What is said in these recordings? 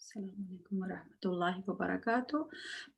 Assalamualaikum warahmatullahi wabarakatuh.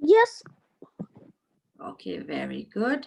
Yes. Okay, very good.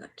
Good.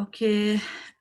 Okay,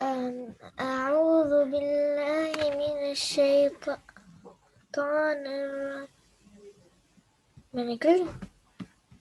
أعوذ بالله من الشيطان الرجيم.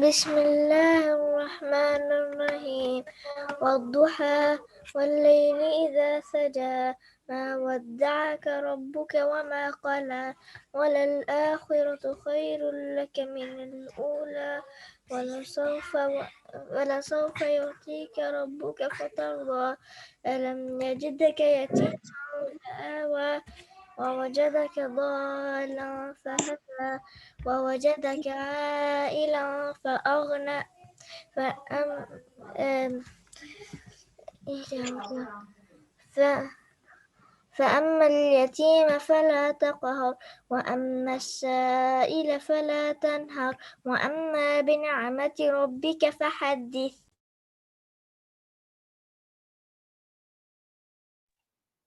بسم الله الرحمن الرحيم. والضحى والليل إذا سجى ما ودعك ربك وما قلى وللآخرة خير لك من الأولى ولسوف يعطيك ربك فترضى ألم يجدك يتيما فآوى ووجدك ضالا فهدى ووجدك عائلا فأغنى فأما اليتيم فلا تقهر وأما السائل فلا تنهر وأما بنعمة ربك فحدث.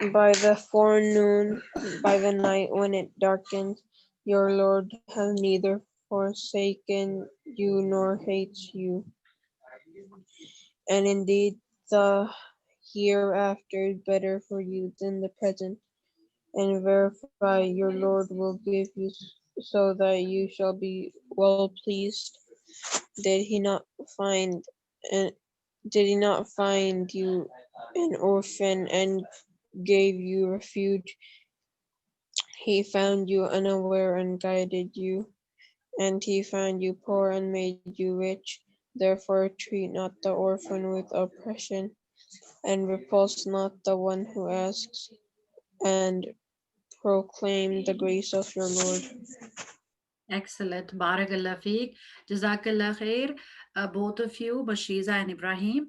By the forenoon, by the night when it darkens, your Lord has neither forsaken you nor hates you. And indeed, the hereafter is better for you than the present. And verify your Lord will give you so that you shall be well pleased. Did he not find you an orphan and gave you refuge? He found you unaware and guided you, and he found you poor and made you rich. Therefore treat not the orphan with oppression, and repulse not the one who asks, and proclaim the grace of your Lord. Excellent. Barakallah feek. Jazakallah khair. Both of you, Bashiza and Ibrahim.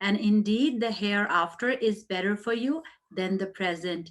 And indeed the hereafter is better for you than the present.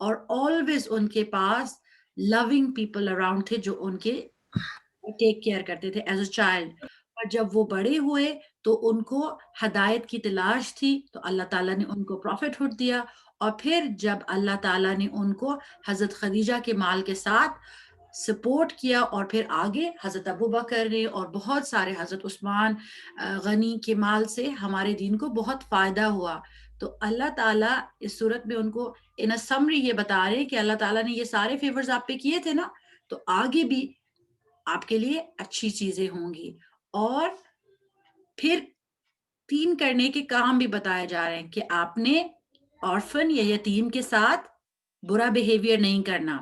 اور always ان کے پاس loving people around تھے جو ان کے take care کرتے تھے as a child. اور جب وہ بڑے ہوئے تو ان کو ہدایت کی تلاش تھی تو اللہ تعالیٰ نے ان کو پروفٹ ہوڈ دیا. اور پھر جب اللہ تعالیٰ نے ان کو حضرت خدیجہ کے مال کے ساتھ سپورٹ کیا اور پھر آگے حضرت ابو بکر نے اور بہت سارے حضرت عثمان غنی کے مال سے ہمارے دین کو بہت فائدہ ہوا. تو اللہ تعالیٰ اس صورت میں ان کو ان سمری یہ بتا رہے کہ اللہ تعالیٰ نے یہ سارے فیورز آپ پہ کیے تھے نا, تو آگے بھی آپ کے لیے اچھی چیزیں ہوں گی. اور پھر 3 کرنے کے کام بھی بتائے جا رہے ہیں کہ آپ نے آرفن یا یتیم کے ساتھ برا بیہیویئر نہیں کرنا,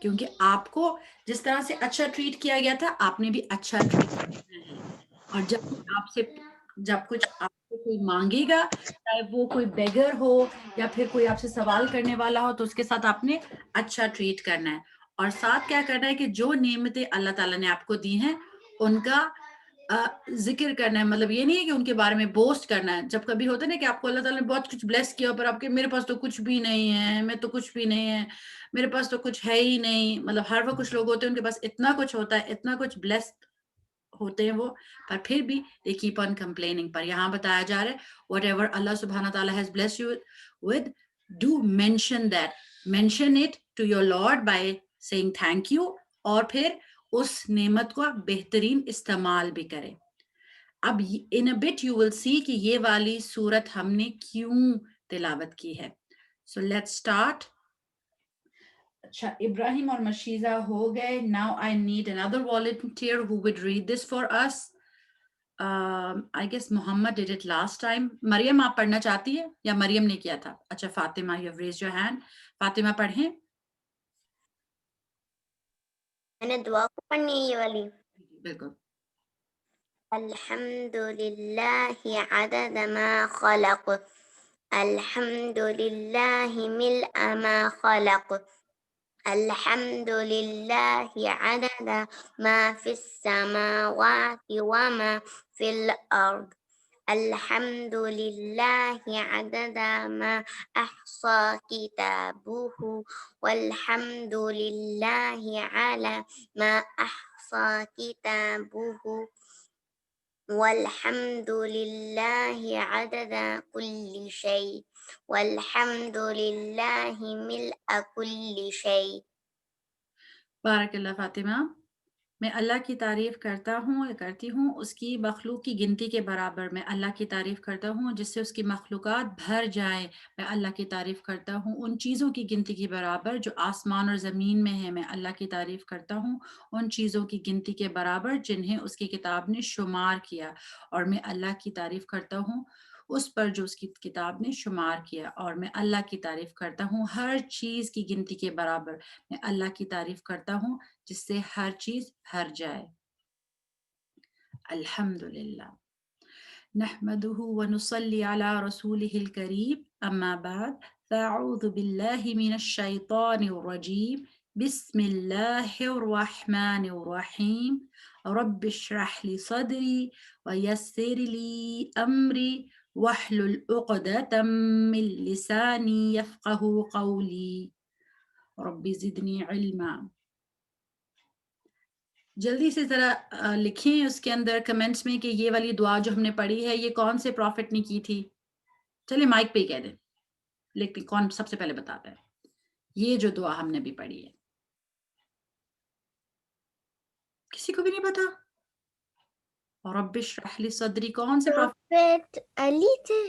کیونکہ آپ کو جس طرح سے اچھا ٹریٹ کیا گیا تھا آپ نے بھی اچھا ٹریٹ کرنا ہے. اور جب کچھ آپ سے کوئی مانگے گا, چاہے وہ کوئی بیگر ہو یا پھر کوئی آپ سے سوال کرنے والا ہو, تو اس کے ساتھ آپ نے اچھا ٹریٹ کرنا ہے. اور ساتھ کیا کرنا ہے کہ جو نعمتیں اللہ تعالیٰ نے آپ کو دی ہیں ان کا ذکر کرنا ہے. مطلب یہ نہیں ہے کہ ان کے بارے میں بوسٹ کرنا ہے. جب کبھی ہوتا ہے نا کہ آپ کو اللہ تعالیٰ نے بہت کچھ بلیس کیا پر آپ کے میرے پاس تو کچھ بھی نہیں ہے, میں تو کچھ بھی نہیں ہے, میرے پاس تو کچھ ہے ہی نہیں. مطلب ہر وقت کچھ لوگ ہوتے ہیں ان کے پاس اتنا کچھ ہوتا ہے, اتنا کچھ بلیس ہوتے ہیں وہ, پر پھر بھی they keep on complaining. پر یہاں بتایا جا رہا ہے whatever Allah subhanahu wa ta'ala has blessed you with, do mention that, mention it to your Lord by saying thank you, اور پھر اس نعمت کو بہترین استعمال بھی کریں. اب in a bit you will see کہ یہ والی صورت ہم نے کیوں تلاوت کی ہے. So let's start. اچھا, ابراہیم اور مشیزہ ہو گئے. Now I need another volunteer who would read this for us. I guess Muhammad did it last time. مریم آپ پڑھنا چاہتی ہے یا مریم نے کیا تھا؟ اچھا Fatima, you have raised your hand. Fatima پڑھیں. میں نے دعا کو پڑھنی ہے یہ والی. بالکل. الحمد للہ عدد ما خلق, الحمد للہ ملء ما خلق, الحمد للہ عدد ما فی السماوات وما فی الارض, الحمد للہ عدد ما احصى كتابه, والحمد للہ علی ما احصى كتابه, والحمد للہ عدد كل شيء, والحمد للہ ملء كل شيء. بارک اللہ فاطمہ. میں اللہ کی تعریف کرتا ہوں یا کرتی ہوں اس کی مخلوق کی گنتی کے برابر. میں اللہ کی تعریف کرتا ہوں جس سے اس کی مخلوقات بھر جائیں. میں اللہ کی تعریف کرتا ہوں ان چیزوں کی گنتی کے برابر جو آسمان اور زمین میں ہیں. میں اللہ کی تعریف کرتا ہوں ان چیزوں کی گنتی کے برابر جنہیں اس کی کتاب نے شمار کیا. اور میں اللہ کی تعریف کرتا ہوں اس پر جو اس کی کتاب نے شمار کیا. اور میں اللہ کی تعریف کرتا ہوں ہر چیز کی گنتی کے برابر. میں اللہ کی تعریف کرتا ہوں جس سے ہر چیز بھر جائے. الحمدللہ. نحمده ونصلي على رسوله الكريم. اما بعد فاعوذ بالله من الشيطان الرجيم. بسم الله الرحمن الرحيم. رب اشرح لي صدري ويسر لي امري واحلل عقدة من لساني يفقهوا قولي. رب زدني علما. جلدی سے ذرا لکھیں اس کے اندر کمنٹس میں کہ یہ والی دعا جو ہم نے پڑھی ہے یہ کون سے پروفٹ نے کی تھی. چلے مائک پہ ہی کہہ دیں, لیکن کون سب سے پہلے بتاتا ہے یہ جو دعا ہم نے بھی پڑھی ہے؟ کسی کو بھی نہیں پتا؟ رب اشرح لی صدری کون سے پروفیٹ علی تھے.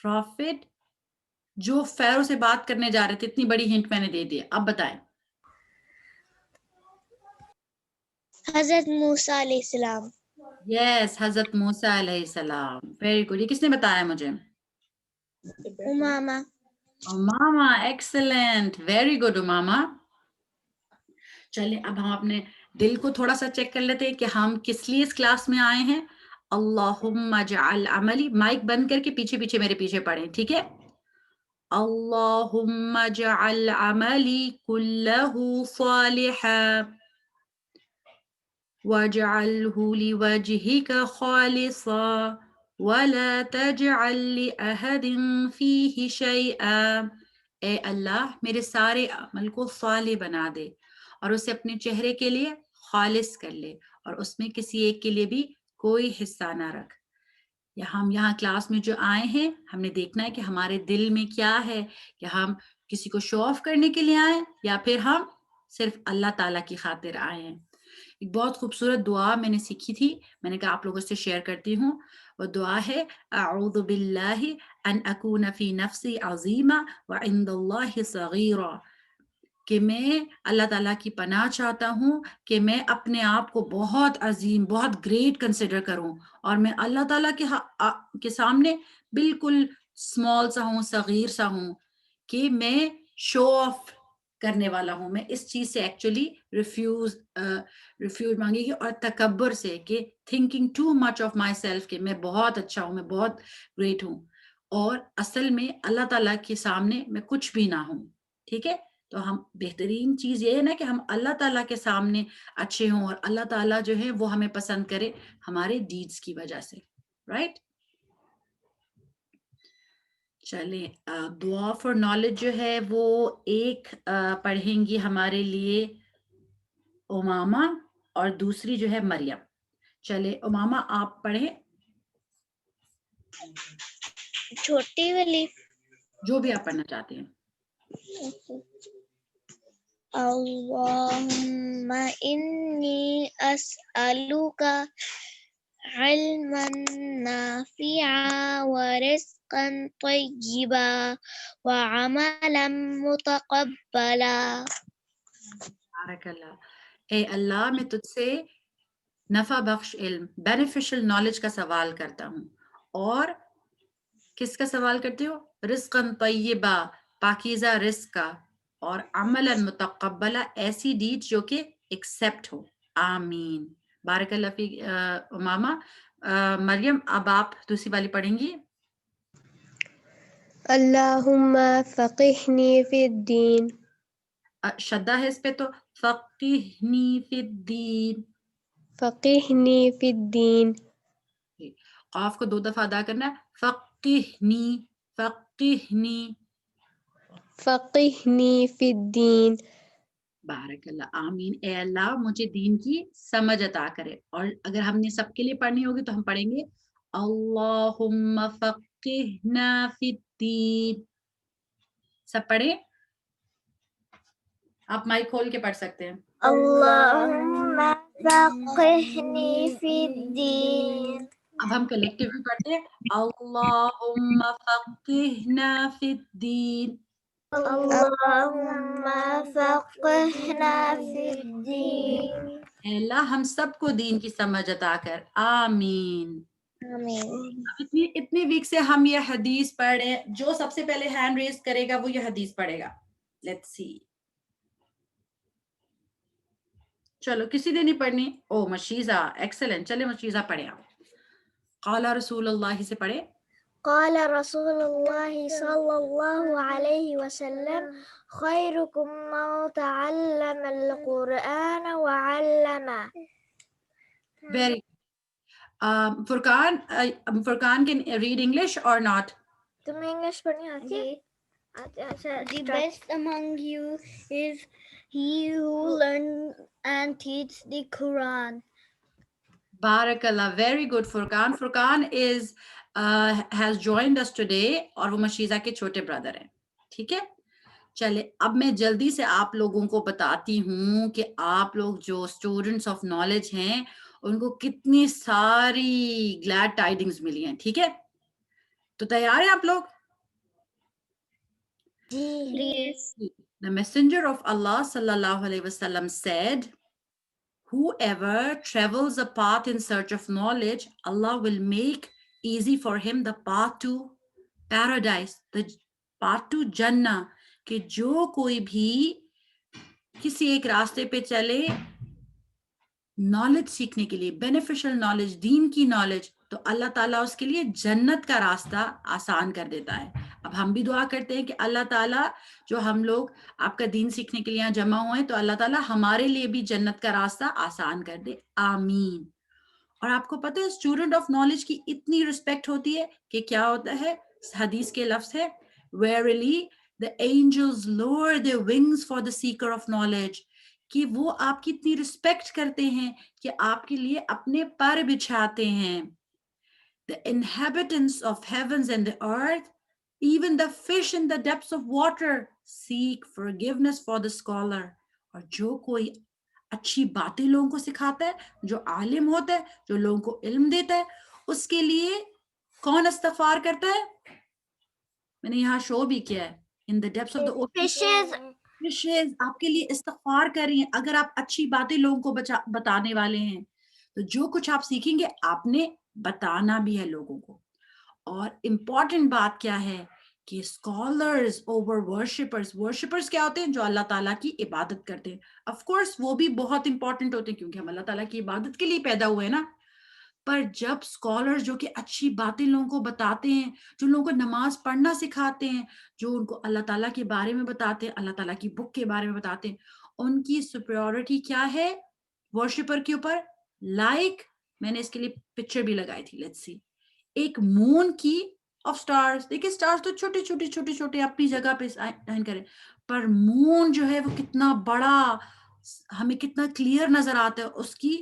پروفٹ جو فیرو سے بات کرنے جا رہے تھے. اتنی بڑی ہنٹ میں نے دے دی. اب بتائیں. حضرت موسیٰ علیہ السلام. یس, حضرت موسیٰ علیہ السلام. Very good. یہ کس نے بتایا مجھے؟ امامہ. امامہ. ایکسلنٹ, ویری گڈ امامہ. چلیں اب ہم اپنے دل کو تھوڑا سا چیک کر لیتے ہیں کہ ہم کس لیے اس کلاس میں آئے ہیں. اللہم اجعل عملی. مائک بند کر کے پیچھے پیچھے میرے پیچھے پڑھیں, ٹھیک ہے؟ اللہم اجعل عملی کلہ صالحا واجعلہ لوجہک خالصا ولا تجعل لأحد فیہ شیئا اے اللہ میرے سارے عمل کو صالح بنا دے اور اسے اپنے چہرے کے لیے خالص کر لے اور اس میں کسی ایک کے لیے بھی کوئی حصہ نہ رکھ. یا ہم یہاں کلاس میں جو آئے ہیں ہم نے دیکھنا ہے کہ ہمارے دل میں کیا ہے, کہ ہم کسی کو شو آف کرنے کے لیے آئے یا پھر ہم صرف اللہ تعالیٰ کی خاطر آئے ہیں. ایک بہت خوبصورت دعا میں نے سیکھی تھی, میں نے کہا آپ لوگوں سے شیئر کرتی ہوں. وہ دعا ہے اعوذ باللہ ان اکون فی نفسی عظیما وعند اللہ صغیرا, کہ میں اللہ تعالیٰ کی پناہ چاہتا ہوں کہ میں اپنے آپ کو بہت عظیم, بہت گریٹ کنسیڈر کروں اور میں اللہ تعالیٰ کے سامنے بالکل اسمال سا ہوں, صغیر سا ہوں, کہ میں شو آف کرنے والا ہوں. میں اس چیز سے ایکچولی ریفیوز مانگے گی, اور تکبر سے کہ thinking too much of my self, کہ میں بہت اچھا ہوں, میں بہت گریٹ ہوں, اور اصل میں اللہ تعالیٰ کے سامنے میں کچھ بھی نہ ہوں. ٹھیک ہے, تو ہم بہترین چیز یہ ہے نا کہ ہم اللہ تعالیٰ کے سامنے اچھے ہوں اور اللہ تعالیٰ جو ہے وہ ہمیں پسند کرے ہمارے ڈیڈز کی وجہ سے. رائٹ, چلیں دعا فار نالج جو ہے وہ ایک پڑھیں گی ہمارے لیے امامہ اور دوسری جو ہے مریم. چلے امامہ آپ پڑھیں, چھوٹی والی. جو بھی آپ پڑھنا چاہتے ہیں. اللهم إني أسألك علما نافعا ورزقا طيبا وعملا متقبلا. بارک اللہ. اے اللہ میں تجھ سے نفع بخش علم, بینیفیشل نالج کا سوال کرتا ہوں, اور کس کا سوال کرتے ہو؟ رزقاً طیبہ, پاکیزہ رزق کا, اور عملاً متقبلہ, ایسی ڈیڈ جو کہ ایکسیپٹ ہو. آمین. بارک اللہ فی امامہ. مریم اب آپ دوسری والی پڑھیں گی. اللهم فقهني في الدين. شدہ ہے اس پہ, تو فقہنی فی الدین. فقهني في الدين. قاف کو 2 دفعہ ادا کرنا ہے. فقہنی, فقہنی. فقهني في الدين. بارک اللہ. آمین. اے اللہ مجھے دین کی سمجھ عطا کرے. اور اگر ہم نے سب کے لیے پڑھنی ہوگی تو ہم پڑھیں گے اللہم فقہنا فی الدین. سب پڑھیں, آپ مائک کھول کے پڑھ سکتے ہیں. اللهم فقهني في الدين. اب ہم کلیکٹیولی پڑھتے ہیں اللہم فقہنا فی الدین. اللهم فقهنا في الدين. اے اللہ ہم سب کو دین کی سمجھ عطا کر. آمین. آمین. اتنی ویک سے ہم یہ حدیث پڑھ رہے ہیں. جو سب سے پہلے ہینڈ ریز کرے گا وہ یہ حدیث پڑھے گا. Let's see. چلو کسی نے نہیں پڑھنی. او مشیزہ, ایکسلنٹ. چلے مشیزہ پڑھیں آپ. قال رسول اللہ سے پڑھے. قال رسول الله صلى الله عليه وسلم خيركم من تعلم القرآن وعلمه. Very Furqan can read English or not? تمہیں انگلش پڑھنی آتی ہے؟ The best among you is he who learns and teaches the Quran. Barakallah. Very good, Furqan. Furqan has joined us today, اور وہ مشیزہ کے چھوٹے برادر ہیں. ٹھیک ہے, چلے اب میں جلدی سے آپ لوگوں کو بتاتی ہوں کہ آپ لوگ جو اسٹوڈنٹس آف نالج ہیں ان کو کتنی ساری گلیڈ ٹائڈنگز ملی ہیں. ٹھیک ہے, تو تیار ہیں آپ لوگ؟ The messenger of Allah sallallahu alaihi wasallam said, whoever travels a path in search of knowledge, Allah will make easy for him the path to paradise, the path to Jannah. کہ جو کوئی بھی کسی ایک راستے پہ چلے نالج سیکھنے کے لیے, بینیفیشل نالج, دین کی نالج, تو اللہ تعالیٰ اس کے لیے جنت کا راستہ آسان کر دیتا ہے. اب ہم بھی دعا کرتے ہیں کہ اللہ تعالیٰ جو ہم لوگ آپ کا دین سیکھنے کے لیے یہاں جمع ہوئے ہیں تو اللہ تعالیٰ ہمارے لیے بھی جنت کا راستہ آسان کر دے. آمین. اور آپ کو پتہ ہے اسٹوڈنٹ آف نالج کی اتنی رسپیکٹ ہوتی ہے کہ کیا ہوتا ہے, حدیث کے لفظ ہے, verily The angels lower their wings for the seeker of knowledge. کہ وہ آپ کی اتنی رسپیکٹ کرتے ہیں کہ آپ کے لیے اپنے پر بچھاتے ہیں. The inhabitants of heavens and the earth, even the fish in the depths of water, seek forgiveness for the scholar. اور جو کوئی اچھی باتیں لوگوں کو سکھاتا ہے, جو عالم ہوتا ہے, جو لوگوں کو علم دیتا ہے, اس کے لیے کون استغفار کرتا ہے؟ میں نے یہاں شو بھی کیا ہے. In the depths of the ocean, fishes آپ کے لیے استغفار کر رہی ہیں. اگر آپ اچھی باتیں لوگوں کو بتانے والے ہیں تو جو کچھ آپ سیکھیں گے آپ نے بتانا بھی ہے لوگوں کو. اور امپورٹنٹ بات کیا ہے کہ اسکالرز اوور ورشپرز کیا ہوتے ہیں؟ جو اللہ تعالیٰ کی عبادت کرتے ہیں. آف کورس وہ بھی بہت امپورٹنٹ ہوتے ہیں کیونکہ ہم اللہ تعالیٰ کی عبادت کے لیے پیدا ہوئے نا. پر جب اسکالر جو کہ اچھی باتیں لوگوں کو بتاتے ہیں, جو لوگوں کو نماز پڑھنا سکھاتے ہیں, جو ان کو اللہ تعالیٰ کے بارے میں بتاتے ہیں, اللہ تعالیٰ کی بک کے بارے میں بتاتے ہیں, ان کی سپیریورٹی کیا ہے ورشپر کے اوپر؟ لائک میں نے اس کے لیے پکچر بھی لگائی تھی, لیٹس سی, ایک مون کی آف سٹارز. دیکھیں سٹارز تو چھوٹے چھوٹے چھوٹے چھوٹے اپنی جگہ پہ سائن کریں, پر مون جو ہے وہ کتنا بڑا, ہمیں کتنا کلیئر نظر آتا ہے, اس کی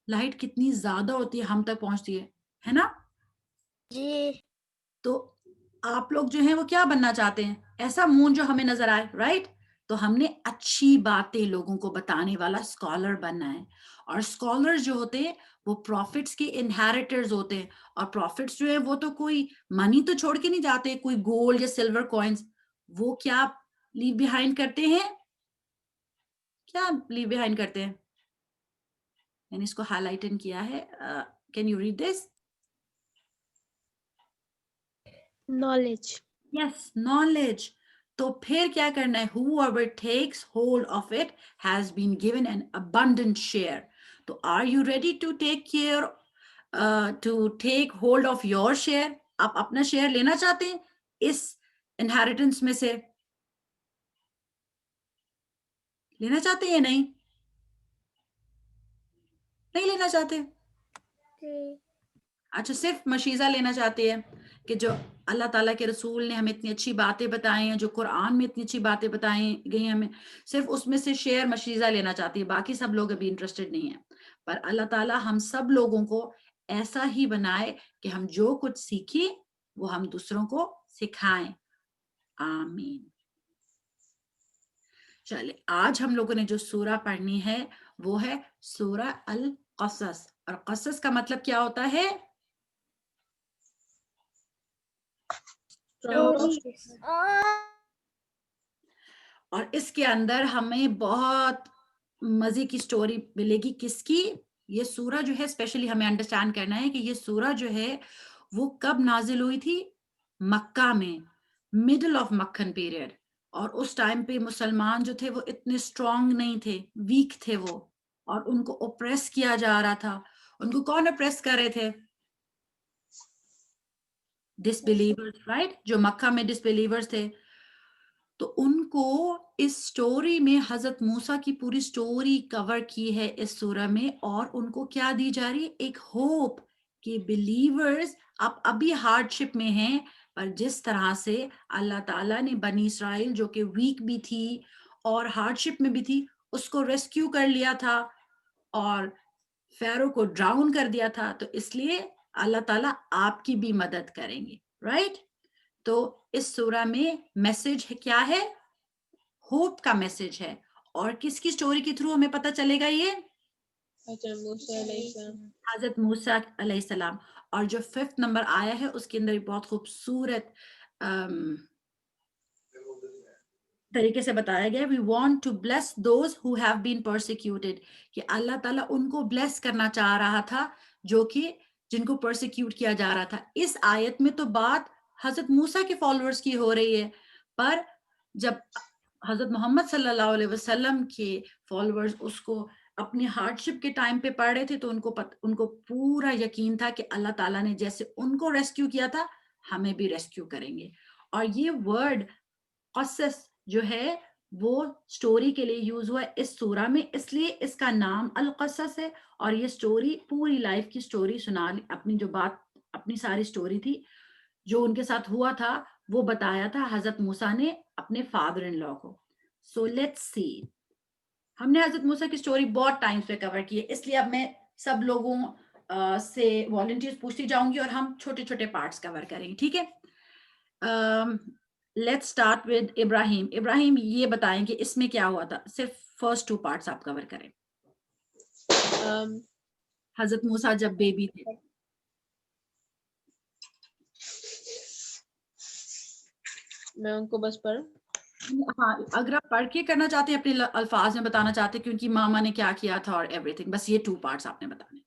لائٹ کتنی زیادہ ہوتی ہے, ہم تک پہنچتی ہے نا جی. تو آپ لوگ جو ہیں وہ کیا بننا چاہتے ہیں؟ ایسا مون جو ہمیں نظر آئے, رائٹ؟ تو ہم نے اچھی باتیں لوگوں کو بتانے والا اسکالر بننا ہے. اور اسکالر جو ہوتے ہیں وہ پروفٹس کے انہیریٹرز ہوتے ہیں, اور پروفٹس جو ہیں وہ تو کوئی منی تو چھوڑ کے نہیں جاتے, کوئی گولڈ یا سلور کوئنز. وہ کیا لیو بیہائنڈ کرتے ہیں؟ کیا لیو بیہائنڈ کرتے ہیں؟ میں نے اس کو ہائی لائٹن کیا ہے. Can you read this? Knowledge. Yes, knowledge. تو پھر کیا کرنا ہے؟ whoever takes hold of it has been given an abundant share. تو are you ready to take care to take hold of your share? آپ اپنا شیئر لینا چاہتے ہیں اس انہیریٹنس میں سے؟ لینا چاہتے ہیں یا نہیں؟ نہیں لینا چاہتے؟ اچھا, صرف مشیزہ لینا چاہتے ہیں کہ جو اللہ تعالیٰ کے رسول نے ہمیں اتنی اچھی باتیں بتائی ہیں, جو قرآن میں اتنی اچھی باتیں بتائی گئی ہیں ہمیں, صرف اس میں سے شیئر مشیزہ لینا چاہتی ہے, باقی سب لوگ ابھی انٹرسٹڈ نہیں ہیں. پر اللہ تعالیٰ ہم سب لوگوں کو ایسا ہی بنائے کہ ہم جو کچھ سیکھیں وہ ہم دوسروں کو سکھائیں. آمین. چلے, آج ہم لوگوں نے جو سورہ پڑھنی ہے وہ ہے سورہ القصص. اور قصص کا مطلب کیا ہوتا ہے؟ اور اس کے اندر ہمیں بہت مزے کی سٹوری ملے گی. کس کی؟ یہ سورہ جو ہے اسپیشلی ہمیں انڈرسٹینڈ کرنا ہے کہ یہ سورہ جو ہے وہ کب نازل ہوئی تھی؟ مکہ میں, مڈل آف مکھن پیریڈ. اور اس ٹائم پہ مسلمان جو تھے وہ اتنے اسٹرانگ نہیں تھے, ویک تھے وہ, اور ان کو اوپریس کیا جا رہا تھا. ان کو کون اوپریس کر رہے تھے؟ ڈس بلیورز, رائٹ, جو مکہ میں ڈس بلیورز تھے. تو ان کو اس سٹوری میں حضرت موسیٰ کی پوری سٹوری کور کی ہے اس سورہ میں, اور ان کو کیا دی جا رہی ہے؟ ایک ہوپ کہ بلیورز آپ ابھی ہارڈ شپ میں ہیں, پر جس طرح سے اللہ تعالیٰ نے بنی اسرائیل جو کہ ویک بھی تھی اور ہارڈ شپ میں بھی تھی, اس کو ریسکیو کر لیا تھا اور فیرو کو ڈراؤن کر دیا تھا, تو اس لیے اللہ تعالیٰ آپ کی بھی مدد کریں گے, رائٹ؟ تو اس سورہ میں میسج کیا ہے؟ ہوپ کا میسج ہے. اور کس کی سٹوری کے تھرو ہمیں پتہ چلے گا؟ یہ حضرت موسیٰ علیہ السلام. اور جو 5th نمبر آیا ہے اس کے اندر بہت خوبصورت طریقے سے بتایا گیا, we want to bless those who have been persecuted, کہ اللہ تعالیٰ ان کو بلیس کرنا چاہ رہا تھا جو کہ جن کو پرسیکیوٹ کیا جا رہا تھا. اس آیت میں تو بات حضرت موسیٰ کے فالوورز کی ہو رہی ہے, پر جب حضرت محمد صلی اللہ علیہ وسلم کے فالوورز اس کو اپنی ہارڈ شپ کے ٹائم پہ پڑھ رہے تھے تو ان کو پورا یقین تھا کہ اللہ تعالیٰ نے جیسے ان کو ریسکیو کیا تھا ہمیں بھی ریسکیو کریں گے. اور یہ ورڈ قصص جو ہے وہ سٹوری کے لیے یوز ہوا ہے اس سورہ میں, اس لیے اس کا نام القصص ہے. اور یہ سٹوری پوری لائف کی سٹوری سنا, اپنی جو بات, اپنی ساری سٹوری تھی جو ان کے ساتھ ہوا تھا وہ بتایا تھا حضرت موسیٰ نے اپنے فادر ان لا کو. So let's see. ہم نے حضرت موسیٰ کی سٹوری بہت ٹائم پہ کور کی ہے, اس لیے اب میں سب لوگوں سے والنٹیئرز پوچھتی جاؤں گی اور ہم چھوٹے چھوٹے پارٹس کور کریں گے, ٹھیک ہے. لیٹس اسٹارٹ ود ابراہیم. ابراہیم یہ بتائیں کہ اس میں کیا ہوا تھا, صرف فرسٹ 2 پارٹس آپ کور کریں. حضرت موسیٰ جب بیبی تھے. میں ان کو بس پڑھ. ہاں, اگر آپ پڑھ کے کرنا چاہتے ہیں اپنے الفاظ میں بتانا چاہتے ہیں کیونکہ ماما نے کیا کیا تھا اور ایوری تھنگ, بس یہ 2 پارٹس آپ نے بتانے.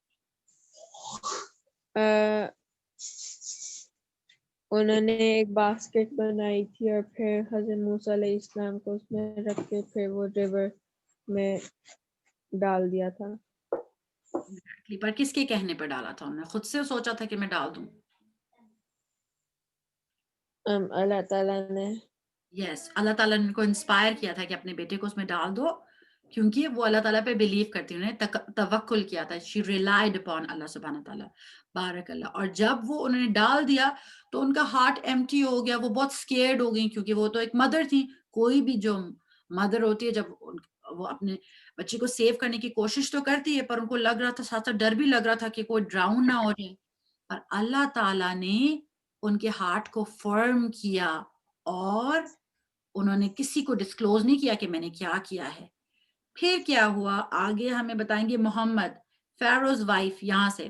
انہوں نے ایک باسکٹ بنائی تھی اور پھر حضرت موسیٰ علیہ السلام کو اس میں رکھ کے پھر وہ ریور میں ڈال دیا تھا. پر کس کے کہنے پہ ڈالا تھا انہوں نے؟ خود سے سوچا تھا کہ میں ڈال دوں؟ اللہ تعالیٰ نے. یس, اللہ تعالیٰ نے ان کو انسپائر کیا تھا کہ اپنے بیٹے کو اس میں ڈال دو, کیونکہ وہ اللہ تعالیٰ پہ بلیو کرتی, انہوں نے توکل کیا تھا. شی ریلائڈ اپون اللہ سبحانہ تعالیٰ, بارک اللہ. اور جب وہ انہوں نے ڈال دیا تو ان کا ہارٹ ایمٹی ہو گیا, وہ بہت سکیئرڈ ہو گئی, کیونکہ وہ تو ایک مدر تھی. کوئی بھی جو مدر ہوتی ہے جب وہ اپنے بچے کو سیو کرنے کی کوشش تو کرتی ہے, پر ان کو لگ رہا تھا, ساتھ ساتھ ڈر بھی لگ رہا تھا کہ کوئی ڈراؤن نہ ہو جائے. پر اللہ تعالیٰ نے ان کے ہارٹ کو فرم کیا اور انہوں نے کسی کو ڈسکلوز نہیں کیا کہ میں نے کیا ہے. پھر کیا ہوا آگے ہمیں بتائیں گے محمد, فیروز وائف. یہاں سے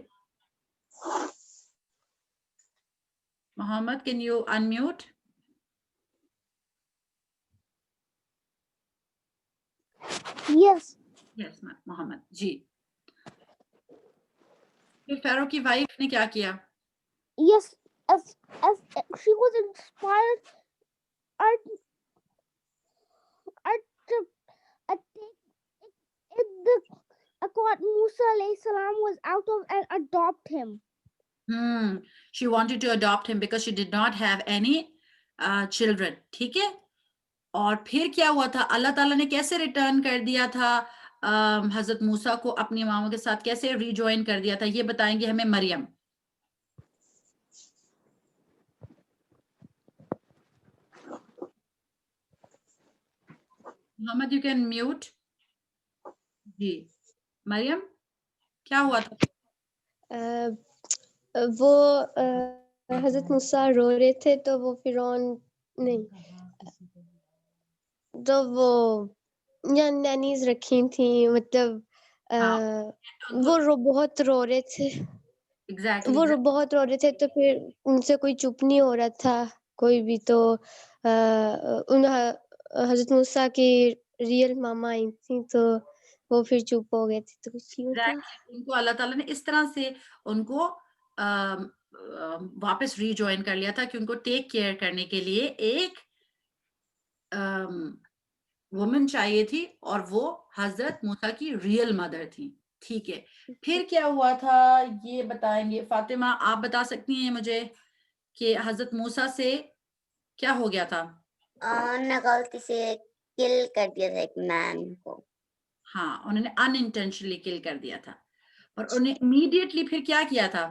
محمد, کین یو انمیوٹ؟ Yes. یس محمد جی. پھر فیرو کی وائف نے کیا کیا؟ Yes. As she was inspired at the Musa alayhi salam was out of and adopt him. She wanted to adopt him because she did not have any children. ٹھیک ہے. اور پھر کیا ہوا تھا, اللہ تعالیٰ نے کیسے ریٹرن کر دیا تھا حضرت موسیٰ کو اپنی ماما کے ساتھ, کیسے ری جوائن کر دیا تھا, یہ بتائیں گے ہمیں مریم. محمد یو کین میوٹ. جی مریم, کیا ہوا تھا؟ وہ حضرت موسیٰ رو رہے تھے تو وہ فرعون نہیں تو وہ نینیز رکھی تھیں, مطلب وہ بہت رو رہے تھے. Exactly. وہ بہت رو رہے تھے تو پھر ان سے کوئی چپ نہیں ہو رہا تھا کوئی بھی. تو حضرت موسیٰ کی ریئل ماما آئی تھی تو وہ پھر چپ ہو گئے تھے. تو کچھ نہیں ہوتا. ان کو اللہ تعالیٰ نے اس طرح سے ان کو واپس ری جوائن کر لیا تھا کہ ان کو ٹیک کیئر کرنے کے لیے ایک وومن چاہیے تھی, اور وہ حضرت موسیٰ کی ریئل مدر تھی. ٹھیک ہے. پھر کیا ہوا تھا یہ بتائیں گے فاطمہ, آپ بتا سکتی ہیں مجھے کہ حضرت موسیٰ سے کیا ہو گیا تھا؟ نے غلطی سے کل کر دیا تھا ایک مین کو. ہاں, انہوں نے ان انٹینشنلی کل کر دیا تھا, اور انہیں امیڈیٹلی پھر کیا کیا تھا؟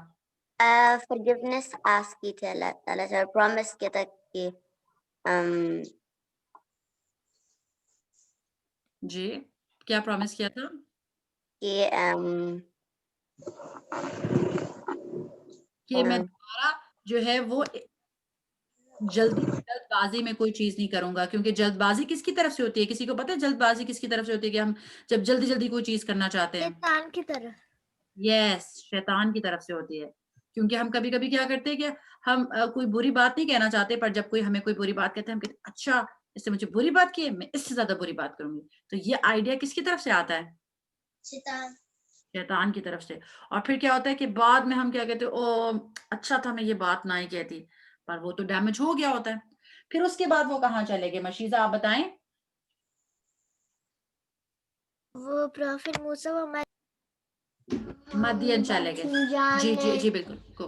forgiveness ask کی تھی اللہ تعالیٰ سے, پرومس کیا تھا کہ جی کیا پرومس کیا تھا؟ کہ میں دوبارہ جو ہے وہ جلد بازی میں کوئی چیز نہیں کروں گا, کیونکہ جلد بازی کس کی طرف سے ہوتی ہے؟ کسی کو پتہ ہے جلد بازی کس کی طرف سے ہوتی ہے کہ ہم جب جلدی جلدی کوئی چیز کرنا چاہتے ہیں؟ شیطان کی طرف. یس, شیطان کی طرف سے ہوتی ہے. کیونکہ ہم کبھی کبھی کیا کرتے ہیں کہ ہم کوئی بری بات نہیں کہنا چاہتے, پر جب کوئی ہمیں کوئی بری بات کہتے ہیں ہم کہتے ہیں اچھا اس سے مجھے بری بات کی ہے, میں اس سے زیادہ بری بات کروں گی. تو یہ آئیڈیا کس کی طرف سے آتا ہے؟ شیطان کی طرف سے. اور پھر کیا ہوتا ہے کہ بعد میں ہم کیا کہتے ہیں, او اچھا تھا میں یہ بات نہ ہی کہتی, پر وہ تو ڈیمیج ہو گیا ہوتا ہے. پھر اس کے بعد وہ کہاں چلے گئے مشیزہ, آپ بتائیں. وہ پروفیٹ موسیٰ و مدین چلے گئے. جی جی جی بالکل,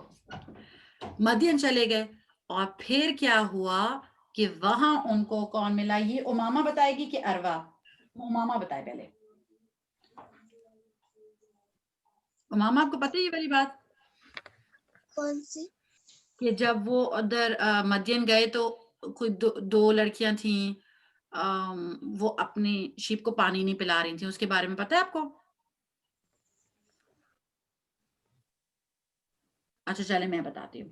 مدین چلے گئے. اور پھر کیا ہوا کہ وہاں ان کو کون ملا؟ یہ امامہ بتائے گی کہ اروا؟ امامہ بتائے پہلے. امامہ آپ کو پتہ ہے یہ والی بات کون سی؟ کہ جب وہ ادھر مدین گئے تو کوئی دو لڑکیاں تھیں وہ اپنی شیپ کو پانی نہیں پلا رہی تھیں, اس کے بارے میں پتہ ہے آپ کو؟ اچھا چلے میں بتاتی ہوں.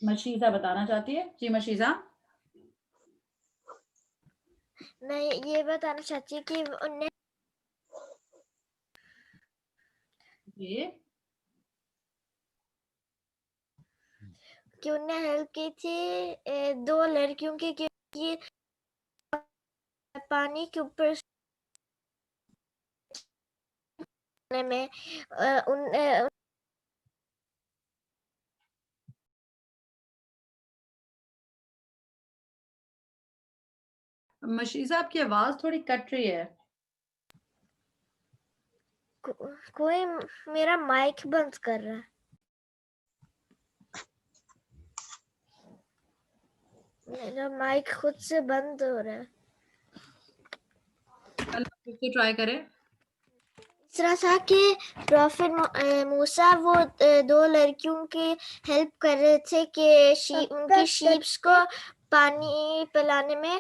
مشیزہ بتانا چاہتی ہے؟ جی مشیزہ. میں یہ بتانا چاہتی ہوں کہ انہیں جی کہ انہیں ہیلپ کی تھی دو لڑکیوں کی, کیونکہ پانی کے اوپر میں مشیزہ آپ کی آواز تھوڑی کٹ رہی ہے. کوئی میرا مائک بند کر رہا ہے. میرا مائک خود سے بند ہو رہا ہے. پھر سے ٹرائی کریں. اس طرح تھا کہ پروفٹ موسیٰ وہ دو لڑکیوں کی ہیلپ کر رہے تھے کہ ان کی شیپس کو پانی پلانے میں,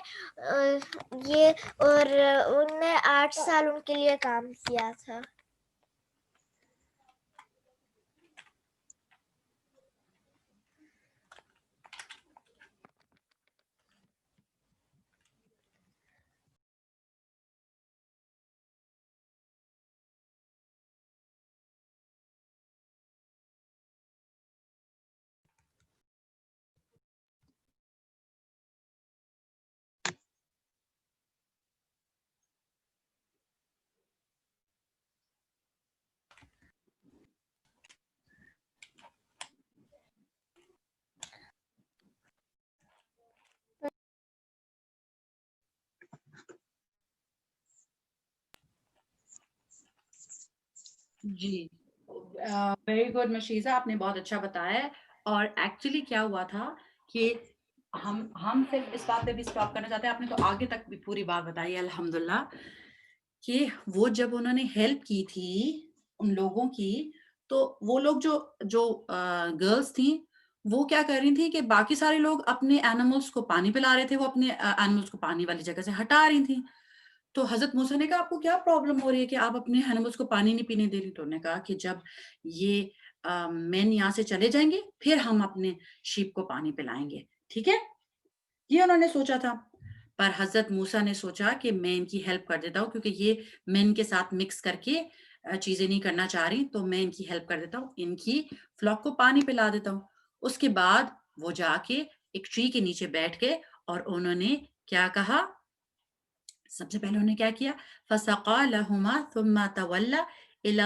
یہ اور ان نے 8 سال ان کے لیے کام کیا تھا. جی ویری گڈ مشیزہ, آپ نے بہت اچھا بتایا ہے. اور ایکچولی کیا ہوا تھا کہ ہم صرف اس بات پہ بھی اسٹاپ کرنا چاہتے ہیں. آپ نے تو آگے تک بھی پوری بات بتائی ہے الحمدللہ, کہ وہ جب انہوں نے ہیلپ کی تھی ان لوگوں کی, تو وہ لوگ جو گرلس تھیں وہ کیا کر رہی تھی کہ باقی سارے لوگ اپنے اینیملس کو پانی پلا رہے تھے, وہ اپنے اینیملس کو پانی والی جگہ سے ہٹا رہی تھیں. تو حضرت موسیٰ نے کہا آپ کو کیا پرابلم ہو رہی ہے کہ آپ اپنے اینیملس کو پانی نہیں پینے دے رہی؟ تو انہوں نے کہا کہ جب یہ مین یہاں سے چلے جائیں گے پھر ہم اپنے شیپ کو پانی پلائیں گے, ٹھیک ہے. یہ انہوں نے سوچا تھا. پر حضرت موسیٰ نے سوچا کہ میں ان کی ہیلپ کر دیتا ہوں, کیونکہ یہ مین کے ساتھ مکس کر کے چیزیں نہیں کرنا چاہ رہی, تو میں ان کی ہیلپ کر دیتا ہوں, ان کی فلاک کو پانی پلا دیتا ہوں. اس کے بعد وہ جا کے ایک ٹری کے نیچے بیٹھ گئے اور انہوں نے کیا کہا؟ سب سے پہلے انہوں نے کیا کیا؟ فَسَقَى لَهُمَا ثُمَّ تَوَلَّى إِلَى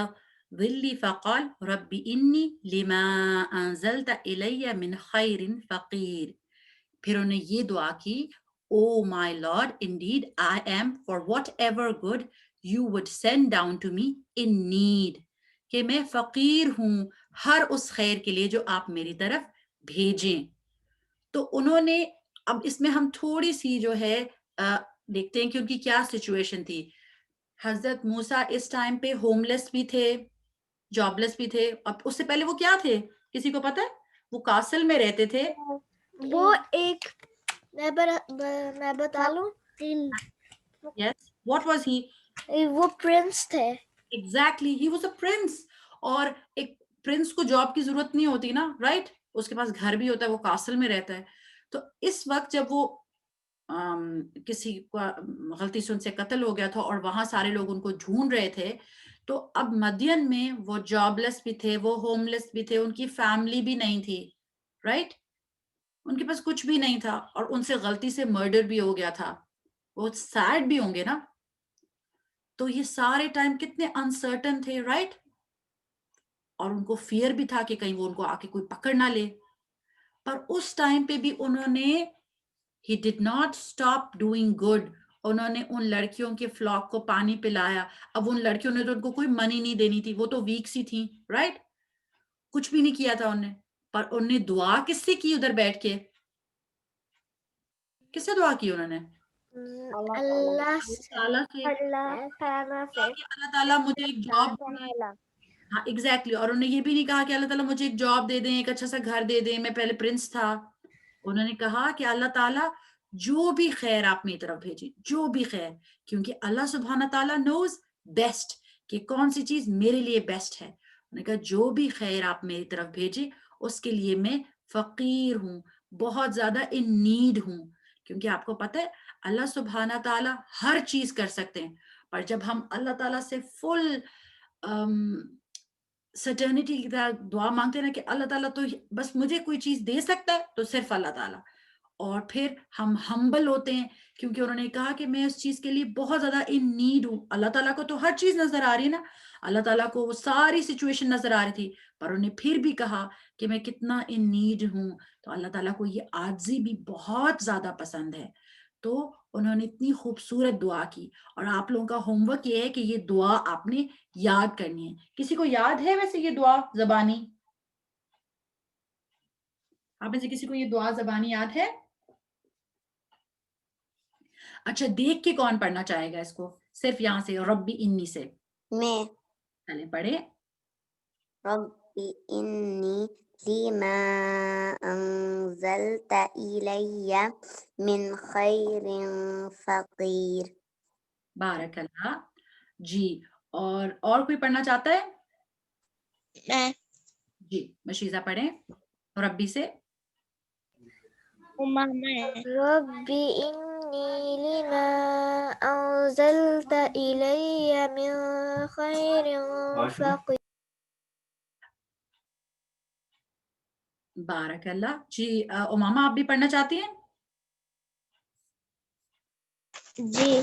الظِّلِّ فَقَالَ رَبِّ إِنِّي لِمَا أَنزَلْتَ إِلَيَّ مِنْ خَيْرٍ فَقِيرٌ. پھر انہوں نے یہ دعا کی, Oh my Lord, indeed I am for whatever good you would send down to me in need. کہ میں فقیر ہوں ہر اس خیر کے لیے جو آپ میری طرف بھیجیں. تو انہوں نے, اب اس میں ہم تھوڑی سی جو ہے دیکھتے ہیں کہ ان کی کیا سچویشن تھی. حضرت موسیٰ اس ٹائم پہ ہوم لیس بھی تھے, جاب لیس بھی تھے. اب اس سے پہلے وہ کیا تھے, کسی کو پتہ ہے؟ وہ کاسل میں رہتے تھے. وہ ایک میں بتا لوں. Yes, what was he? وہ پرنس تھے. Exactly, he was a prince. اور ایک پرنس کو جاب کی ضرورت نہیں ہوتی نا, رائٹ؟ اس کے پاس گھر بھی ہوتا ہے, وہ کاسل میں رہتا ہے. تو اس وقت جب وہ کسی کو غلطی سے ان سے قتل ہو گیا تھا اور وہاں سارے لوگ ان کو ڈھونڈ رہے تھے, تو اب مدین میں وہ جاب لیس بھی تھے, وہ ہوم لیس بھی تھے, ان کی فیملی بھی نہیں تھی, رائٹ؟ ان کے پاس کچھ بھی نہیں تھا, اور ان سے غلطی سے مرڈر بھی ہو گیا تھا. وہ سیڈ بھی ہوں گے نا. تو یہ سارے ٹائم کتنے انسرٹن تھے, رائٹ؟ اور ان کو فیئر بھی تھا کہ کہیں وہ ان کو آ کے کوئی پکڑ نہ لے. پر اس ٹائم پہ بھی انہوں نے he did not stop doing good. انہوں نے ان لڑکیوں کے فلاک کو پانی پلایا. اب ان لڑکیوں نے تو ان کو کوئی منی نہیں دینی تھی, وہ تو ویک سی تھیں, رائٹ؟ کچھ بھی نہیں کیا تھا انہوں نے. پر انہوں نے دعا کس سے کی ادھر بیٹھ کے؟ کس سے دعا کی انہوں نے؟ اللہ تعالیٰ سے. اللہ تعالیٰ مجھے ایک جاب دیں. ہاں ایگزیکٹلی. اور انہوں نے یہ بھی نہیں کہا کہ اللہ تعالیٰ مجھے ایک جاب دے دیں, ایک اچھا سا گھر دے دیں, میں پہلے پرنس تھا. انہوں نے کہا کہ اللہ تعالیٰ جو بھی خیر آپ میری طرف بھیجے، جو بھی خیر، کیونکہ اللہ سبحانہ تعالیٰ نوز بیسٹ کہ کون سی چیز میرے لیے بیسٹ ہے. انہوں نے کہا جو بھی خیر آپ میری طرف بھیجے اس کے لیے میں فقیر ہوں، بہت زیادہ ان نیڈ ہوں. کیونکہ آپ کو پتہ ہے اللہ سبحانہ تعالیٰ ہر چیز کر سکتے ہیں، پر جب ہم اللہ تعالیٰ سے فل سرٹرنٹی کی طرح دعا مانگتے ہیں نا کہ اللہ تعالیٰ تو بس مجھے کوئی چیز دے سکتا ہے تو صرف اللہ تعالیٰ، اور پھر ہم ہمبل ہوتے ہیں کیونکہ انہوں نے کہا کہ میں اس چیز کے لیے بہت زیادہ ان نیڈ ہوں. اللہ تعالیٰ کو تو ہر چیز نظر آ رہی ہے نا، اللہ تعالیٰ کو وہ ساری سچویشن نظر آ رہی تھی، پر انہوں نے پھر بھی کہا کہ میں کتنا ان نیڈ ہوں. تو اللہ تعالیٰ کو یہ عاجزی بھی بہت زیادہ پسند ہے. تو انہوں نے اتنی خوبصورت دعا کی، اور آپ لوگوں کا ہوم ورک یہ ہے کہ یہ دعا آپ نے یاد کرنی ہے. کسی کو یاد ہے ویسے یہ دعا زبانی؟ آپ میں سے کسی کو یہ دعا زبانی یاد ہے؟ اچھا دیکھ کے کون پڑھنا چاہے گا اس کو؟ صرف یہاں سے ربی انی سے میں. چلیں پڑھے. ربی انی لما انزلت الی من خیر فقیر. بارک اللہ. جی اور کوئی پڑھنا چاہتا ہے؟ میں. جی مشیزہ پڑھیں ربی سے. ربی انی لما انزلت الی من خیر فقیر. بارک اللہ. جی امامہ آپ بھی پڑھنا چاہتی ہیں؟ جی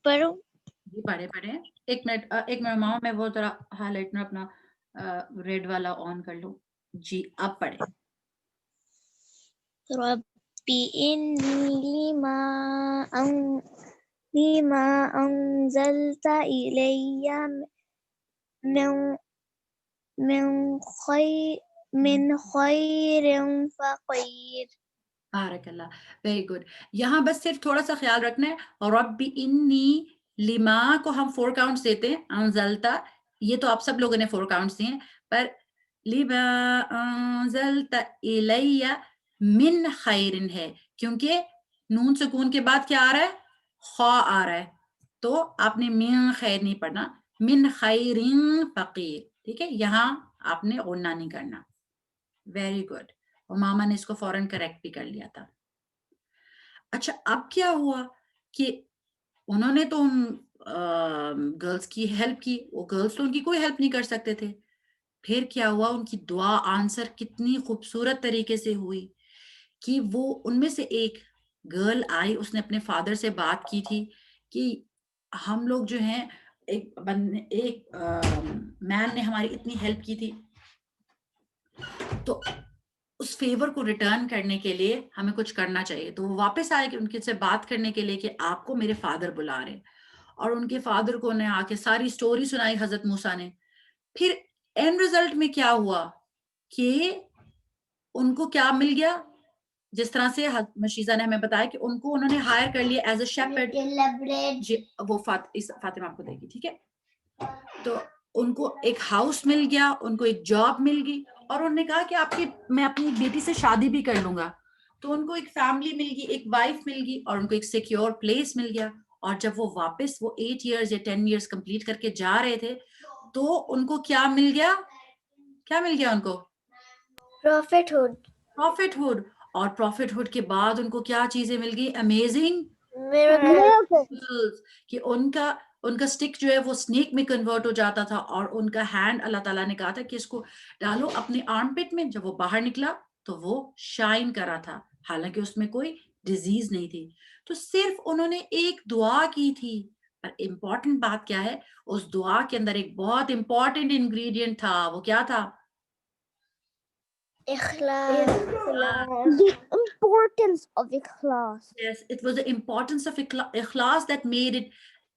پڑھو. جی پڑھے. ایک منٹ امامہ میں وہ ذرا ہائی لائٹنر اپنا ریڈ والا آن کر لوں. جی آپ پڑھیں. ربی انی لما انزلت الی من خیر فقیر. بارک اللہ. Very good. یہاں بس صرف تھوڑا سا خیال رکھنا ہے، رب انی لما کو ہم 4 کاؤنٹس دیتے ہیں، انزلتا یہ تو آپ سب لوگوں نے 4 کاؤنٹس دیے ہیں، پر لما انزلت الی من خیر ہے کیونکہ نون سکون کے بعد کیا آ رہا ہے؟ خا آ رہا ہے، تو آپ نے من خیر نہیں پڑھنا، من خیر فقیر. ٹھیک ہے، یہاں آپ نے غنہ نہیں کرنا. Very good. اور ماما نے اس کو فوراً کریکٹ بھی کر لیا تھا. اچھا اب کیا ہوا کہ انہوں نے تو گرلز کی ہیلپ کی، وہ گرلز تو ان کی کوئی ہیلپ نہیں کر سکتے تھے. پھر کیا ہوا، ان کی دعا آنسر کتنی خوبصورت طریقے سے ہوئی کہ وہ ان میں سے ایک گرل آئی، اس نے اپنے فادر سے بات کی تھی کہ ہم لوگ جو ہیں ایک مین نے ہماری اتنی ہیلپ کی تھی، تو اس فیور کو ریٹرن کرنے کے لیے ہمیں کچھ کرنا چاہیے. تو وہ واپس آئے کہ ان کے سے بات کرنے کے لیے کہ آپ کو میرے فادر بلا رہے ہیں، اور ان کے فادر کو نے آ کے ساری سٹوری سنائی حضرت موسیٰ نے. پھر اینڈ ریزلٹ میں کیا ہوا کہ ان کو کیا مل گیا، جس طرح سے مشیزہ نے ہمیں بتایا کہ ان کو انہوں نے ہائر کر لیا ایز اے شیپرڈ. جی وہ فاطمہ آپ کو دے گی. ٹھیک ہے، تو ان کو ایک ہاؤس مل گیا، ان کو ایک جاب مل گئی، اور انہوں نے کہا کہ میں اپنی بیٹی سے شادی بھی کر لوں گا. تو ان کو ایک فیملی مل گئی، ایک وائف مل گئی، اور ان کو ایک سیکیور پلیس مل گیا. اور جب وہ واپس وہ 8 ایئرز یا 10 ایئرز کمپلیٹ کر کے جا رہے تھے تو ان کو کیا مل گیا؟ کیا مل گیا ان کو؟ پروفٹ ہوڈ. اور پروفٹ ہوڈ کے بعد ان کو کیا چیزیں مل گئی؟ امیزنگ کہ ان کا سٹک جو ہے وہ سنیک میں کنورٹ ہو جاتا تھا، اور ان کا ہینڈ اللہ تعالیٰ نے کہا تھا کہ اس کو ڈالو اپنے آرم پٹ میں. جب وہ باہر نکلا تو وہ شائن کرا تھا، حالانکہ اس میں کوئی ڈیزیز نہیں تھی. تو صرف انہوں نے ایک دعا کی تھی، پر امپورٹنٹ بات کیا ہے، اس دعا کے اندر ایک بہت امپورٹنٹ انگریڈینٹ تھا. وہ کیا تھا؟ اخلاص. The importance of ikhlas. Yes, it was the importance of ikhlas that made it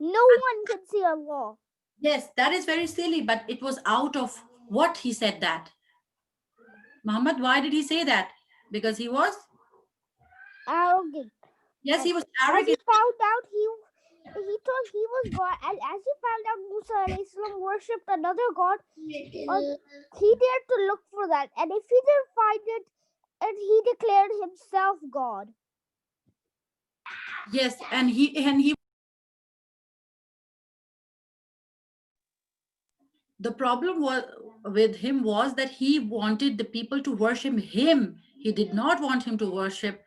No one can see Allah. yes, that is very silly, but it was out of what he said that. Muhammad, why did he say that? Because he was, Arrogant. yes, he was As he arrogant. found out he thought he was God, and as he found out Musa alayhi salam worshipped another God, he dared to look for that, and if he didn't find it, and he declared himself God. Yes, and he the problem was with him was that he wanted the people to worship him. He did not want him to worship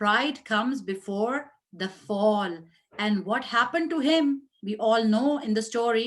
pride comes before the fall, and what happened to him we all know in the story.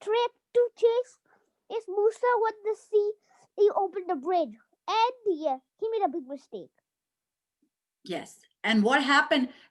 tricked to chase Musa with the sea. He opened the bridge, and yeah, he made a big mistake. yes, and what happened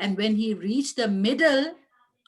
and when he reached the middle,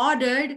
ordered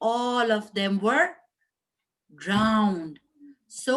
all of them were drowned. So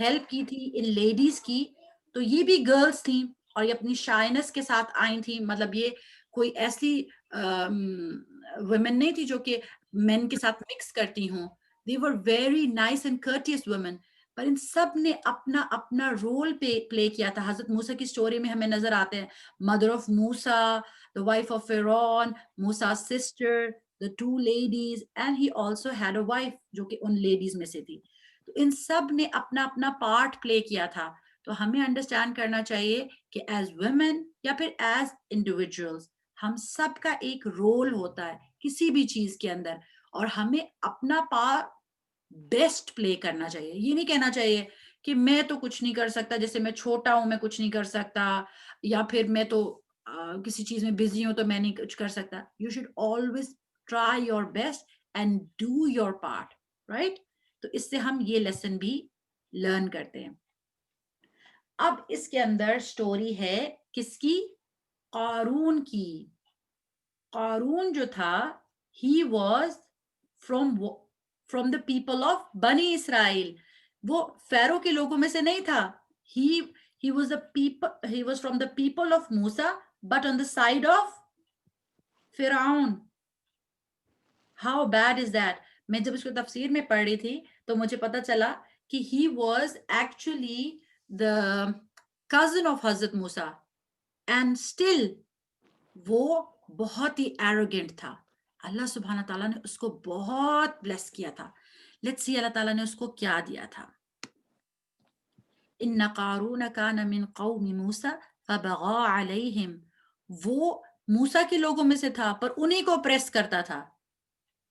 help کی تھی ان ladies کی, تو یہ بھی girls تھیں اور یہ اپنی شائنس کے ساتھ آئی تھیں. مطلب یہ کوئی ایسی ویمن نہیں تھی جو کہ مین کے ساتھ مکس کرتی ہوں. they were very nice and courteous women. پر ان سب نے اپنا اپنا رول پلے کیا تھا. حضرت موسیٰ کی سٹوری میں ہمیں نظر آتے ہیں, mother of Musa, the wife of Pharaoh, موسیٰ's sister, the two ladies, and he also had a wife جو کہ ان لیڈیز میں سے تھی. تو ان سب نے اپنا اپنا پارٹ پلے کیا تھا. تو ہمیں انڈرسٹینڈ کرنا چاہیے کہ ایز ویمن یا پھر ایز انڈیویجولس ہم سب کا ایک رول ہوتا ہے کسی بھی چیز کے اندر, اور ہمیں اپنا پارٹ بیسٹ پلے کرنا چاہیے. یہ نہیں کہنا چاہیے کہ میں تو کچھ نہیں کر سکتا, جیسے میں چھوٹا ہوں میں کچھ نہیں کر سکتا, یا پھر میں تو کسی چیز میں بزی ہوں تو میں نہیں کچھ کر سکتا. You should always try your best and do your part, right. تو اس سے ہم یہ لیسن بھی لرن کرتے ہیں. اب اس کے اندر سٹوری ہے کس کی؟ قارون کی. قارون جو تھا he was from the people of بنی اسرائیل. وہ فیرو کے لوگوں میں سے نہیں تھا. he was from the people of Musa but on the side of فرعون. how bad is that. میں جب اس کو تفسیر میں پڑھ رہی تھی تو مجھے پتا چلا کہ he was actually the cousin of حضرت موسیٰ and still وہ بہت ہی ایروگینٹ تھا. اللہ سبحانہ تعالیٰ نے اس کو بہت بلیس کیا تھا. لیٹس سی اللہ تعالیٰ نے اس کو کیا دیا تھا. ان قارون کان من قوم موسیٰ فبغى علیہم. وہ موسیٰ کے لوگوں میں سے تھا پر انہی کو پریس کرتا تھا.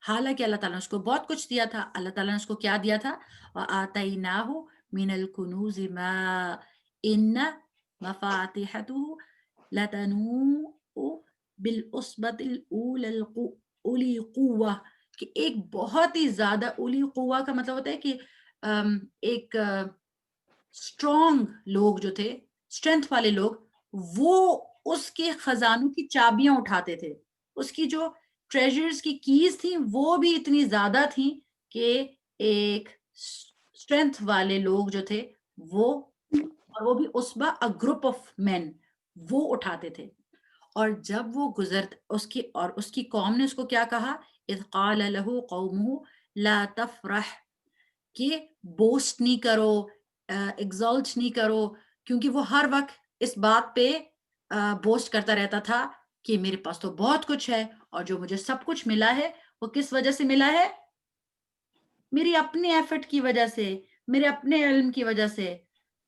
حالانکہ اللہ تعالیٰ نے اس کو بہت کچھ دیا تھا. اللہ تعالیٰ نے اس کو کیا دیا تھا؟ وَآتَيْنَاهُ مِنَ الْكُنُوزِ مَا إِنَّ مَفَاتِحَهُ لَتَنُوءُ بِالْعُصْبَةِ الْأُولِي قُوَّةِ. کہ ایک بہت ہی زیادہ اولی قوہ کا مطلب ہوتا ہے کہ ایک اسٹرانگ لوگ جو تھے, اسٹرینتھ والے لوگ, وہ اس کے خزانوں کی چابیاں اٹھاتے تھے. اس کی جو ٹریجرز کی کیز تھیں وہ بھی اتنی زیادہ تھیں کہ ایک اسٹرینتھ والے لوگ جو تھے وہ, اور وہ بھی عصبہ a group of men, وہ اٹھاتے تھے. اور جب وہ اس کی قوم نے اس کو کیا کہا؟ اذ قال له قومه لا تفرح, کہ بوسٹ نہیں کرو, ایگزالٹ نہیں کرو, کیونکہ وہ ہر وقت اس بات پہ بوسٹ کرتا رہتا تھا کہ میرے پاس تو بہت کچھ ہے, اور جو مجھے سب کچھ ملا ہے وہ کس وجہ سے ملا ہے؟ میری اپنے ایفرٹ کی وجہ سے, میرے اپنے علم کی وجہ سے.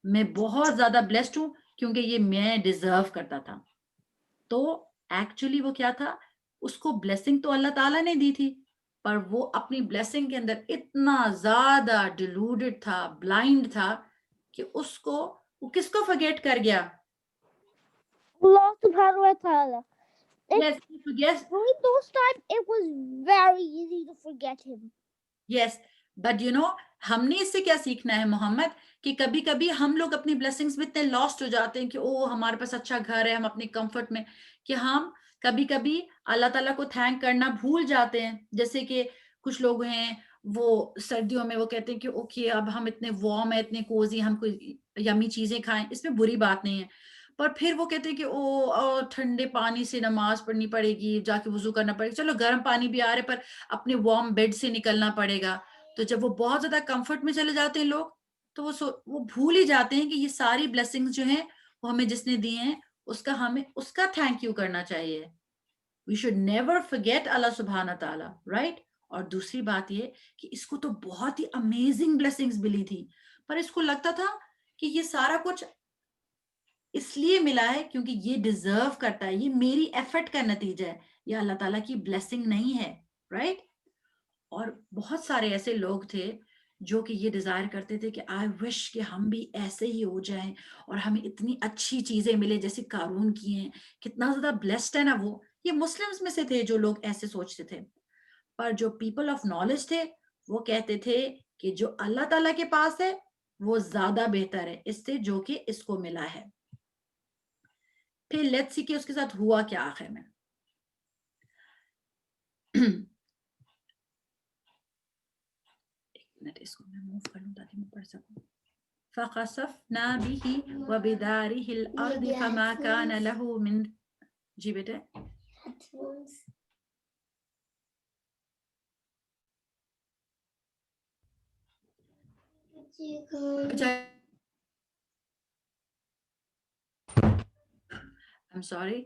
میں بہت زیادہ بلیسڈ ہوں کیونکہ یہ میں ڈیزرو کرتا تھا. تو ایکچولی وہ کیا تھا؟ اس کو بلیسنگ تو اللہ تعالیٰ نے دی تھی, پر وہ اپنی بلیسنگ کے اندر اتنا زیادہ ڈیلوڈڈ تھا, بلائنڈ تھا کہ اس کو, وہ کس کو فرگیٹ کر گیا؟ Allah subhanahu wa ta'ala. Yes, yes, During those times, it was very easy to forget him. yes, but you know, ہم نے اس سے کیا سیکھنا ہے محمد, کہ کبھی کبھی ہم لوگ اپنی بلیسنگز میں اتنے لاسٹ ہو جاتے ہیں کہ او ہمارے پاس اچھا گھر ہے, ہم اپنی کمفرٹ میں, کہ ہم کبھی کبھی اللہ تعالیٰ کو تھینک کرنا بھول جاتے ہیں. جیسے کہ کچھ لوگ ہیں وہ سردیوں میں وہ کہتے ہیں کہ اوکے اب ہم اتنے وارم ہیں, اتنے کوزی, ہم کوئی یمی چیزیں کھائیں, اس میں بری بات نہیں ہے. پر پھر وہ کہتے ہیں کہ او ٹھنڈے پانی سے نماز پڑھنی پڑے گی, جا کے وضو کرنا پڑے گا. چلو گرم پانی بھی آ رہے پر اپنے وارم بیڈ سے نکلنا پڑے گا. تو جب وہ بہت زیادہ کمفرٹ میں چلے جاتے ہیں لوگ, تو وہ بھول ہی جاتے ہیں کہ یہ ساری بلیسنگز جو ہیں وہ ہمیں جس نے دی ہیں ہمیں اس کا تھینک یو کرنا چاہیے. We should never forget اللہ سبحانہ تعالیٰ, right? اور دوسری بات یہ کہ اس کو تو بہت ہی امیزنگ بلیسنگز ملی تھی, پر اس کو لگتا تھا کہ یہ سارا کچھ اس لیے ملا ہے کیونکہ یہ ڈیزرو کرتا ہے, یہ میری ایفرٹ کا نتیجہ ہے, یہ اللہ تعالیٰ کی بلیسنگ نہیں ہے, right? اور بہت سارے ایسے لوگ تھے جو کہ یہ ڈیزائر کرتے تھے کہ آئی وش کہ ہم بھی ایسے ہی ہو جائیں اور ہمیں اتنی اچھی چیزیں ملے جیسے قارون کی ہیں. کتنا زیادہ بلیسڈ ہے نا وہ. یہ مسلمز میں سے تھے جو لوگ ایسے سوچتے تھے. پر جو پیپل آف نالج تھے وہ کہتے تھے کہ جو اللہ تعالیٰ کے پاس ہے وہ زیادہ بہتر ہے اس سے جو کہ اس کو ملا ہے. پھر لیٹس سی کہ اس کے ساتھ ہوا کیا آخر میں. اس کو میں موو کر لوں تاکہ میں پڑھ سکوں. فخسفنا به وبداره الأرض فما كان له من جی بیٹے I'm sorry.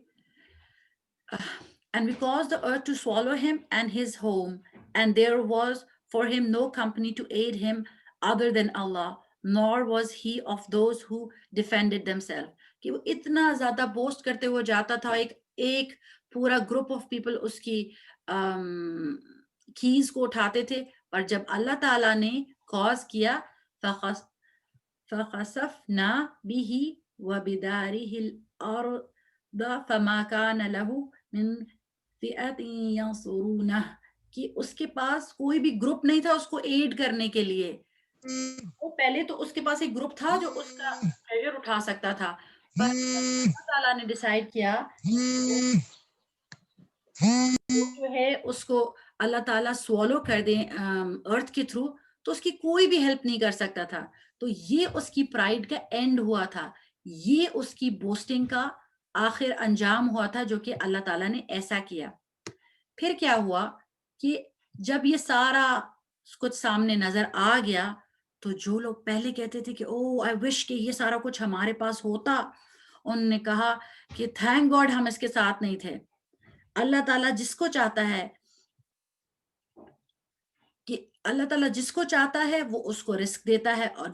And we caused the earth to swallow him and his home, and there was for him no company to aid him other than Allah, nor was he of those who defended themselves. کہ وہ اتنا زیادہ boost کرتے ہوئے جاتا تھا, ایک پورا گروپ آف پیپل اس کی کیز کو اٹھاتے تھے, اور جب اللہ تعالیٰ نے کاز کیا فخسفنا به وبداره الارض فما كان له من فئة ينصرونه, کہ اس کے پاس کوئی بھی گروپ نہیں تھا اس کو ایڈ کرنے کے لیے. وہ پہلے تو اس کے پاس ایک گروپ تھا جو اس کا پریشر اٹھا سکتا تھا, پر اللہ تعالیٰ نے ڈیسائیڈ کیا جو ہے اس کو اللہ تعالیٰ سوالو کر دیں ارتھ کے تھرو, تو اس کی کوئی بھی ہیلپ نہیں کر سکتا تھا. تو یہ اس کی پرائڈ کا اینڈ ہوا تھا, یہ اس کی بوسٹنگ کا آخر انجام ہوا تھا, جو کہ اللہ تعالیٰ نے ایسا کیا. پھر کیا ہوا کہ جب یہ سارا کچھ سامنے نظر آ گیا, تو جو لوگ پہلے کہتے تھے کہ او آئی وش کہ یہ سارا کچھ ہمارے پاس ہوتا, انہوں نے کہا کہ تھینک گاڈ ہم اس کے ساتھ نہیں تھے. اللہ تعالیٰ جس کو چاہتا ہے کہ اللہ تعالیٰ جس کو چاہتا ہے وہ اس کو رزق دیتا ہے, اور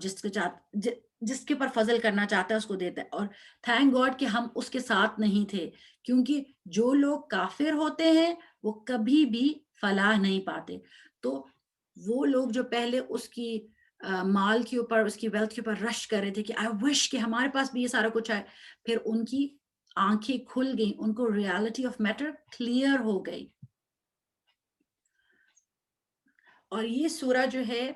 جس کے پر فضل کرنا چاہتا ہے اس کو دیتا ہے. اور تھینک گاڈ کہ ہم اس کے ساتھ نہیں تھے, کیونکہ جو لوگ کافر ہوتے ہیں وہ کبھی بھی فلاح نہیں پاتے. تو وہ لوگ جو پہلے اس کی مال کے اوپر, اس کی ویلتھ کے اوپر رش کر رہے تھے کہ آئی وش کہ ہمارے پاس بھی یہ سارا کچھ ہے, پھر ان کی آنکھیں کھل گئیں, ان کو ریالٹی آف میٹر کلیئر ہو گئی. اور یہ سورہ جو ہے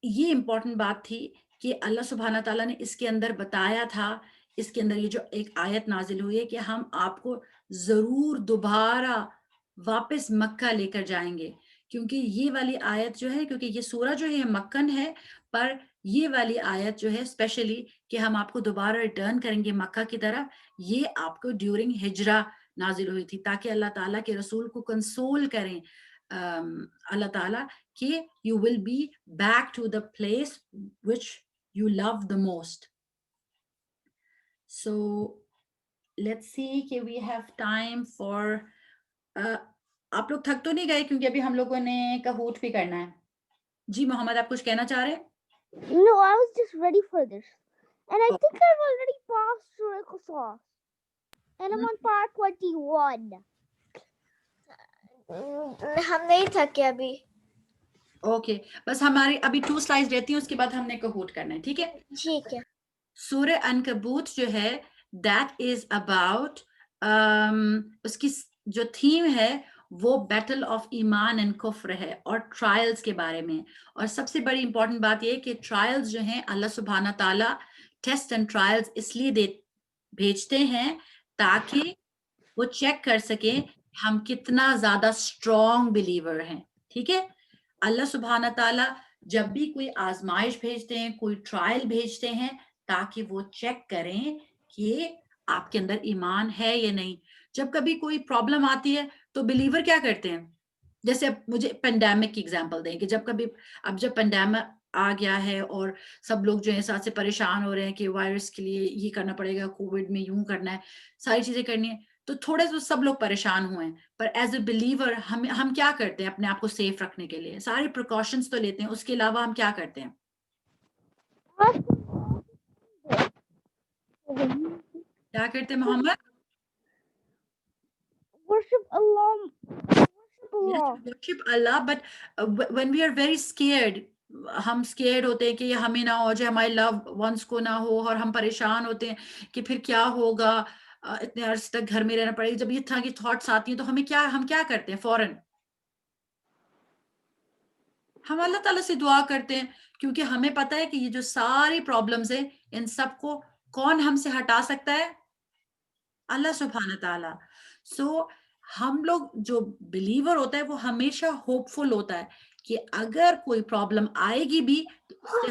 یہ امپورٹنٹ بات تھی کہ اللہ سبحانہ تعالیٰ نے اس کے اندر بتایا تھا, اس کے اندر یہ جو ایک آیت نازل ہوئی ہے کہ ہم آپ کو ضرور دوبارہ واپس مکہ لے کر جائیں گے. کیونکہ یہ والی آیت جو ہے, کیونکہ یہ سورہ جو ہے مکن ہے, پر یہ والی آیت جو ہے اسپیشلی کہ ہم آپ کو دوبارہ ریٹرن کریں گے مکہ کی طرف, یہ آپ کو ڈیورنگ ہجرہ نازل ہوئی تھی, تاکہ اللہ تعالیٰ کے رسول کو کنسول کریں اللہ تعالیٰ کہ you will be back to the place which you love the most. So let's see کہ we have time for آپ لوگ تھک تو نہیں گئے, کیونکہ ابھی ہم لوگوں نے کہوٹ بھی کرنا ہے. جی محمد, آپ کچھ کہنا چاہ رہے ہیں؟ No, I was just ready for this. And I think I've already passed Surah Qasas. And I'm on part 21. ہم نہیں تھکے ابھی. اوکے, بس ہماری ابھی 2 سلائڈز رہتی ہیں, اس کے بعد ہم نے کہوٹ کرنا ہے, ٹھیک ہے؟ ٹھیک ہے. سورہ عنکبوت جو ہے دیٹ از اباؤٹ اس کی جو تھیم ہے وہ بیٹل آف ایمان اینڈ کفر ہے, اور ٹرائلز کے بارے میں. اور سب سے بڑی امپورٹنٹ بات یہ کہ ٹرائلز جو ہیں اللہ سبحانہ تعالیٰ ٹیسٹ اینڈ ٹرائلز اس لیے بھیجتے ہیں تاکہ وہ چیک کر سکیں ہم کتنا زیادہ اسٹرانگ بلیور ہیں. ٹھیک ہے, اللہ سبحانہ تعالیٰ جب بھی کوئی آزمائش بھیجتے ہیں, کوئی ٹرائل بھیجتے ہیں, تاکہ وہ چیک کریں کہ آپ کے اندر ایمان ہے یا نہیں. جب کبھی کوئی پرابلم آتی ہے تو بلیور کیا کرتے ہیں, جیسے اب مجھے پینڈیمک کی ایگزامپل دیں کہ جب پینڈیمک آ گیا ہے اور سب لوگ جو ہے ساتھ سے پریشان ہو رہے ہیں کہ وائرس کے لیے یہ کرنا پڑے گا, کووڈ میں یوں کرنا ہے, ساری چیزیں کرنی ہے, تو تھوڑے سے سب لوگ پریشان ہوئے ہیں. پر ایز اے بلیور ہم کیا کرتے ہیں اپنے آپ کو سیف رکھنے کے لیے؟ سارے پریکاشنز تو لیتے ہیں, اس کے علاوہ ہم کیا کرتے ہیں؟ کیا کرتے ہیں محمد؟ Worship Allah. Worship Allah, but when we are very scared, ہم scared ہوتے ہیں کہ یہ ہمیں نہ ہو جائے, ہمارے loved ones کو نہ ہو, اور ہم پریشان ہوتے ہیں کہ پھر کیا ہوگا, اتنے عرصے تک گھر میں رہنا پڑے گا. جب یہ طرح کی تھاٹس آتی ہیں تو ہم کیا کرتے ہیں؟ فوراً ہم اللہ تعالیٰ سے دعا کرتے ہیں, کیونکہ ہمیں پتہ ہے کہ یہ جو ساری پرابلمز ہیں ان سب کو کون ہم سے ہٹا سکتا ہے؟ اللہ سبحانہ تعالیٰ. سو ہم لوگ جو بلیور ہوتا ہے وہ ہمیشہ ہوپ فل ہوتا ہے کہ اگر کوئی پرابلم آئے گی بھی تو اس سے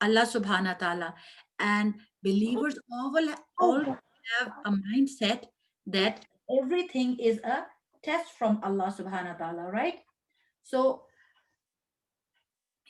Allah subhanahu wa ta'ala. And believers all have a mindset that everything is a test from Allah subhanahu wa ta'ala, right? So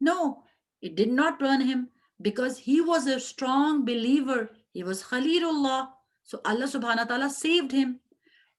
No, it did not burn him because he was a strong believer. He was Khalilullah. So Allah subhanahu wa ta'ala saved him.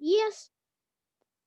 Yes.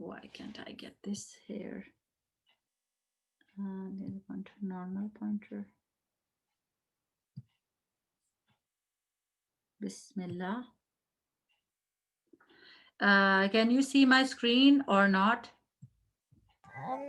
why can't I get this here? There's a pointer, normal pointer. Bismillah. Can you see my screen or not?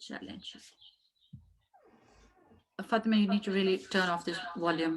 Challenge. Fatima, you need to really turn off this volume.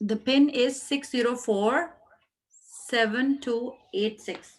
The pin is 6047286.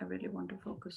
I really want to focus.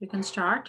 We can start.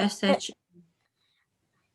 SH.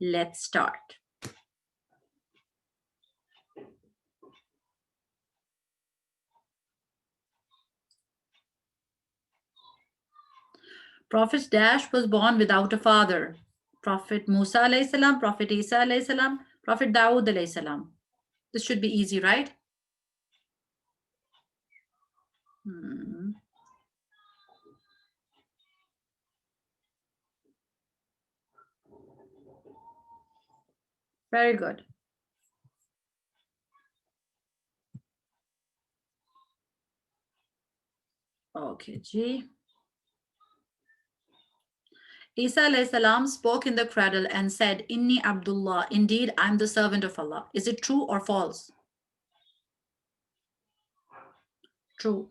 Let's start. Prophet Dash was born without a father. Prophet Musa alayhi salam, Prophet Isa alayhi salam, Prophet Dawood alayhi salam. This should be easy, right? Very good. Okay, G. Isa alayhi salam spoke in the cradle and said, Inni Abdullah, indeed I'm the servant of Allah. Is it true or false? True.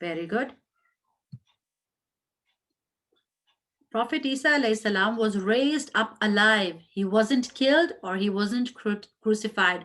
Very good. Prophet Isa alayhi salam was raised up alive. He wasn't killed or he wasn't crucified.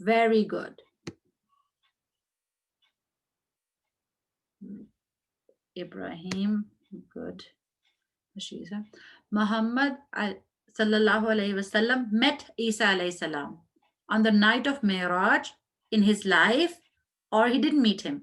Very good. Ibrahim, good. Ashiza. Muhammad sallallahu alayhi wasallam met Isa alayhi salam on the night of Mi'raj in his life, or he didn't meet him.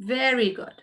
Very good.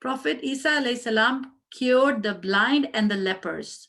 Prophet Isa alayhi salam cured the blind and the lepers.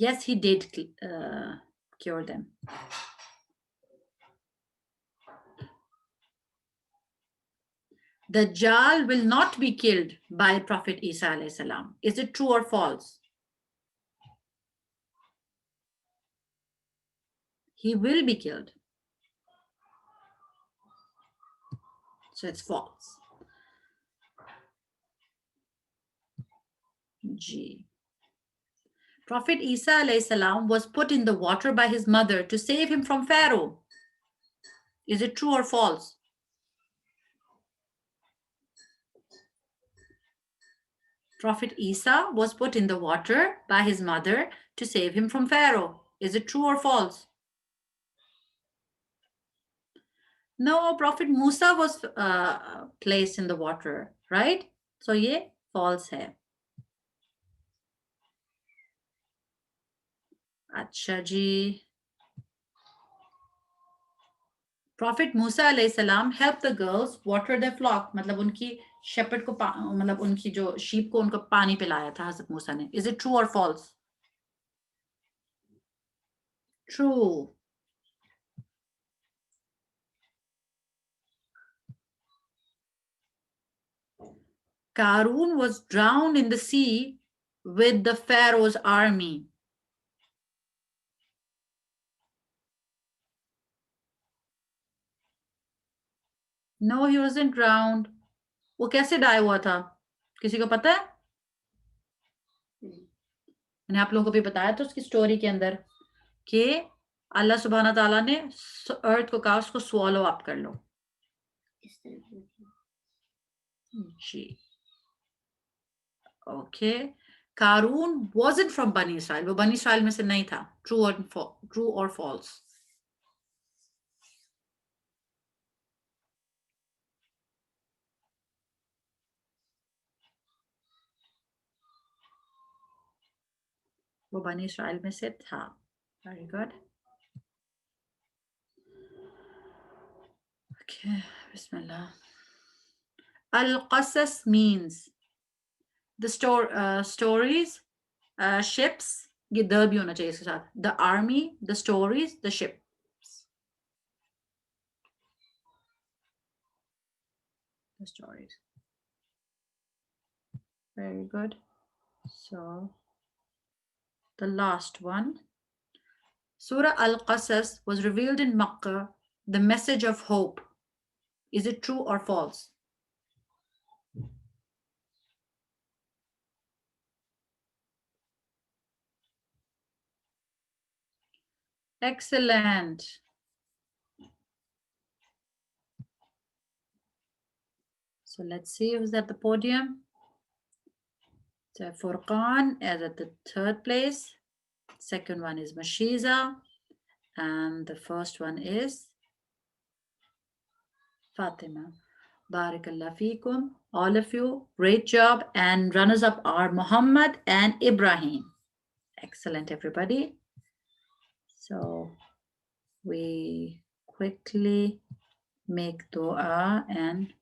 Yes, he did cure them. Dajjal will not be killed by Prophet Isa alayhi salam. Is it true or false? He will be killed. So it's false. G. Prophet Isa alayhi salam was put in the water by his mother to save him from Pharaoh. Is it true or false? Prophet Isa was put in the water by his mother to save him from Pharaoh. Is it true or false? No, Prophet Musa was placed in the water, right? So ye false hai. Acha ji. Prophet Musa علیہ السلام helped the girls water their flock. مطلب ان کی shepherd کو مطلب ان کی جو sheep کو ان کو پانی پلایا تھا حضرت موسیٰ نے. Is it true or false? True. Qarun was drowned in the sea with the Pharaoh's army. No, he wasn't drowned. وہ کیسے ڈائی ہوا تھا؟ کسی کو پتا ہے؟ میں نے آپ لوگوں کو بھی بتایا تھا اس کی سٹوری کے اندر کہ اللہ سبحانہ تعالیٰ نے ارتھ کو کہا اس کو سوالو اپ کر لو. جی اوکے. قارون wasn't from بنی اسرائیل. وہ بنی اسرائیل میں سے نہیں تھا. True or false? وہ بنی اسرائیل میں سے تھا. Very good. Okay, Bismillah. Al-Qasas means the stories, ships, یہ the بھی ہونا چاہیے اس کے ساتھ. The army, the stories, the ships. The stories. Very good. So, the last one. Surah Al-Qasas was revealed in Makkah, the message of hope. Is it true or false? Excellent. So let's see who's at the podium. So Furqan is at the 3rd place. Second one is Mashiza. And the first one is Fatima. Barakallah feekum. All of you, great job. And runners up are Muhammad and Ibrahim. Excellent, everybody. So we quickly make dua and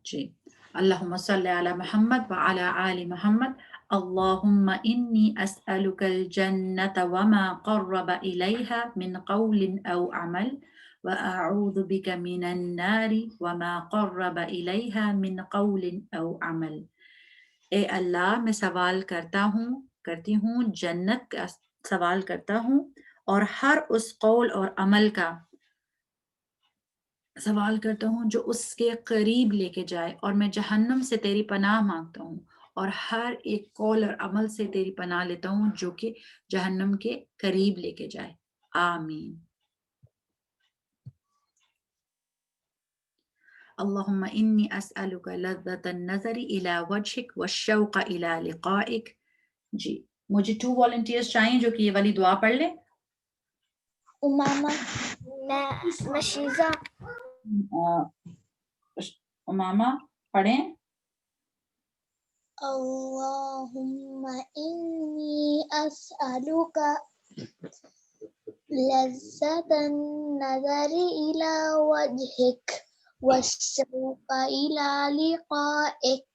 جی. اللهم صل على محمد وعلى آل محمد. اللهم إني أسألك الجنة وما قرب إليها من قول أو عمل وأعوذ بك من النار وما قرب إليها من قول أو عمل. اے اللہ میں سوال کرتی ہوں جنت کا سوال کرتا ہوں اور ہر اس قول اور عمل کا سوال کرتا ہوں جو اس کے قریب لے کے جائے، اور میں جہنم سے تیری پناہ مانگتا ہوں اور ہر ایک قول اور عمل سے تیری پناہ لیتا ہوں جو کہ جہنم کے قریب لے کے جائے. آمین. اللهم إني أسألك لذة النظر إلى وجهك والشوق إلى لقائك. جی مجھے 2 volunteers چاہیے جو کہ یہ والی دعا پڑھ لیں. امامہ. مشیزہ. امامہ پڑھیں. اللهم إني أسألك لذة النظر إلى وجهك والشوق إلى لقائك.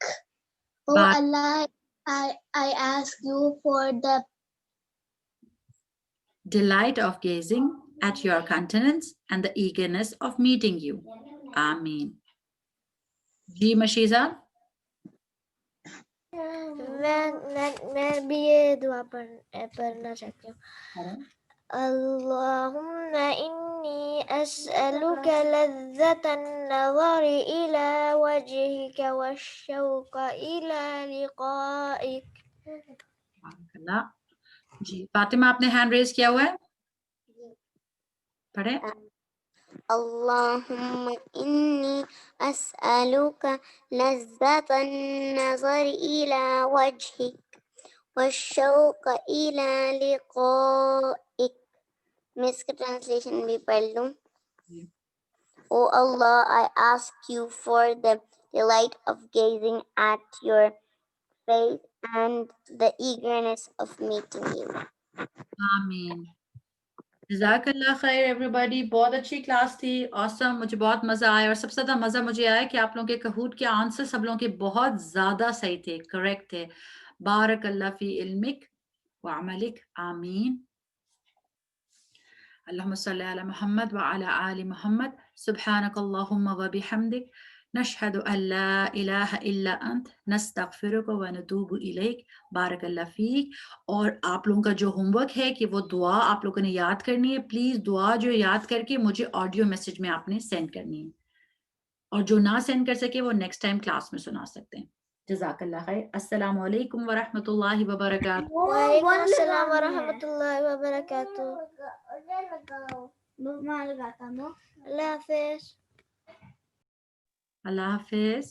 Oh Allah, I ask you for the delight of gazing at your countenance and the eagerness of meeting you. Ameen. جی مشیزہ. میں بھی یہ دعا پڑھنا چاہتی ہوں. اللهم إني أسألك لذة النظر إلى وجهك والشوق إلى لقائك. جی فاطمہ آپ نے ہینڈ ریز کیا ہوا ہے، پڑھیں. اللهم إني أسألك لذة النظر إلى وجهك والشوق إلى لقائك. میں اس کا ٹرانسلیشن بھی پڑھ لوں. Oh Allah, I ask you for the delight of gazing at your face and the eagerness of meeting you. آمین. جزاک اللہ خیر ایوری بہت اچھی کلاس تھی. awesome. مجھے بہت مزہ آیا اور سب سے زیادہ مزہ مجھے آیا کہ آپ لوگوں کے کہوٹ کے آنسر سب لوگوں کے بہت زیادہ صحیح تھے, کریکٹ تھے. بارک اللہ فی علمک وعملک. آمین. اللہم صلی علی محمد وعلی آل محمد. سبحانک اللہم وبحمدک نشہد ان لا الہ الا انت نستغفرک ونتوب الیک. بارک اللہ فیک. اور آپ لوگوں کا جو ہوم ورک ہے کہ وہ دعا آپ لوگوں نے یاد کرنی ہے. پلیز دعا جو یاد کر کے مجھے آڈیو میسج میں آپ نے سینڈ کرنی ہے, اور جو نہ سینڈ کر سکے وہ نیکسٹ ٹائم کلاس میں سنا سکتے ہیں. جزاک اللہ خیر. السلام علیکم ورحمۃ اللہ وبرکاتہ. وعلیکم السلام ورحمۃ اللہ وبرکاتہ. اللہ حافظ. اللہ حافظ.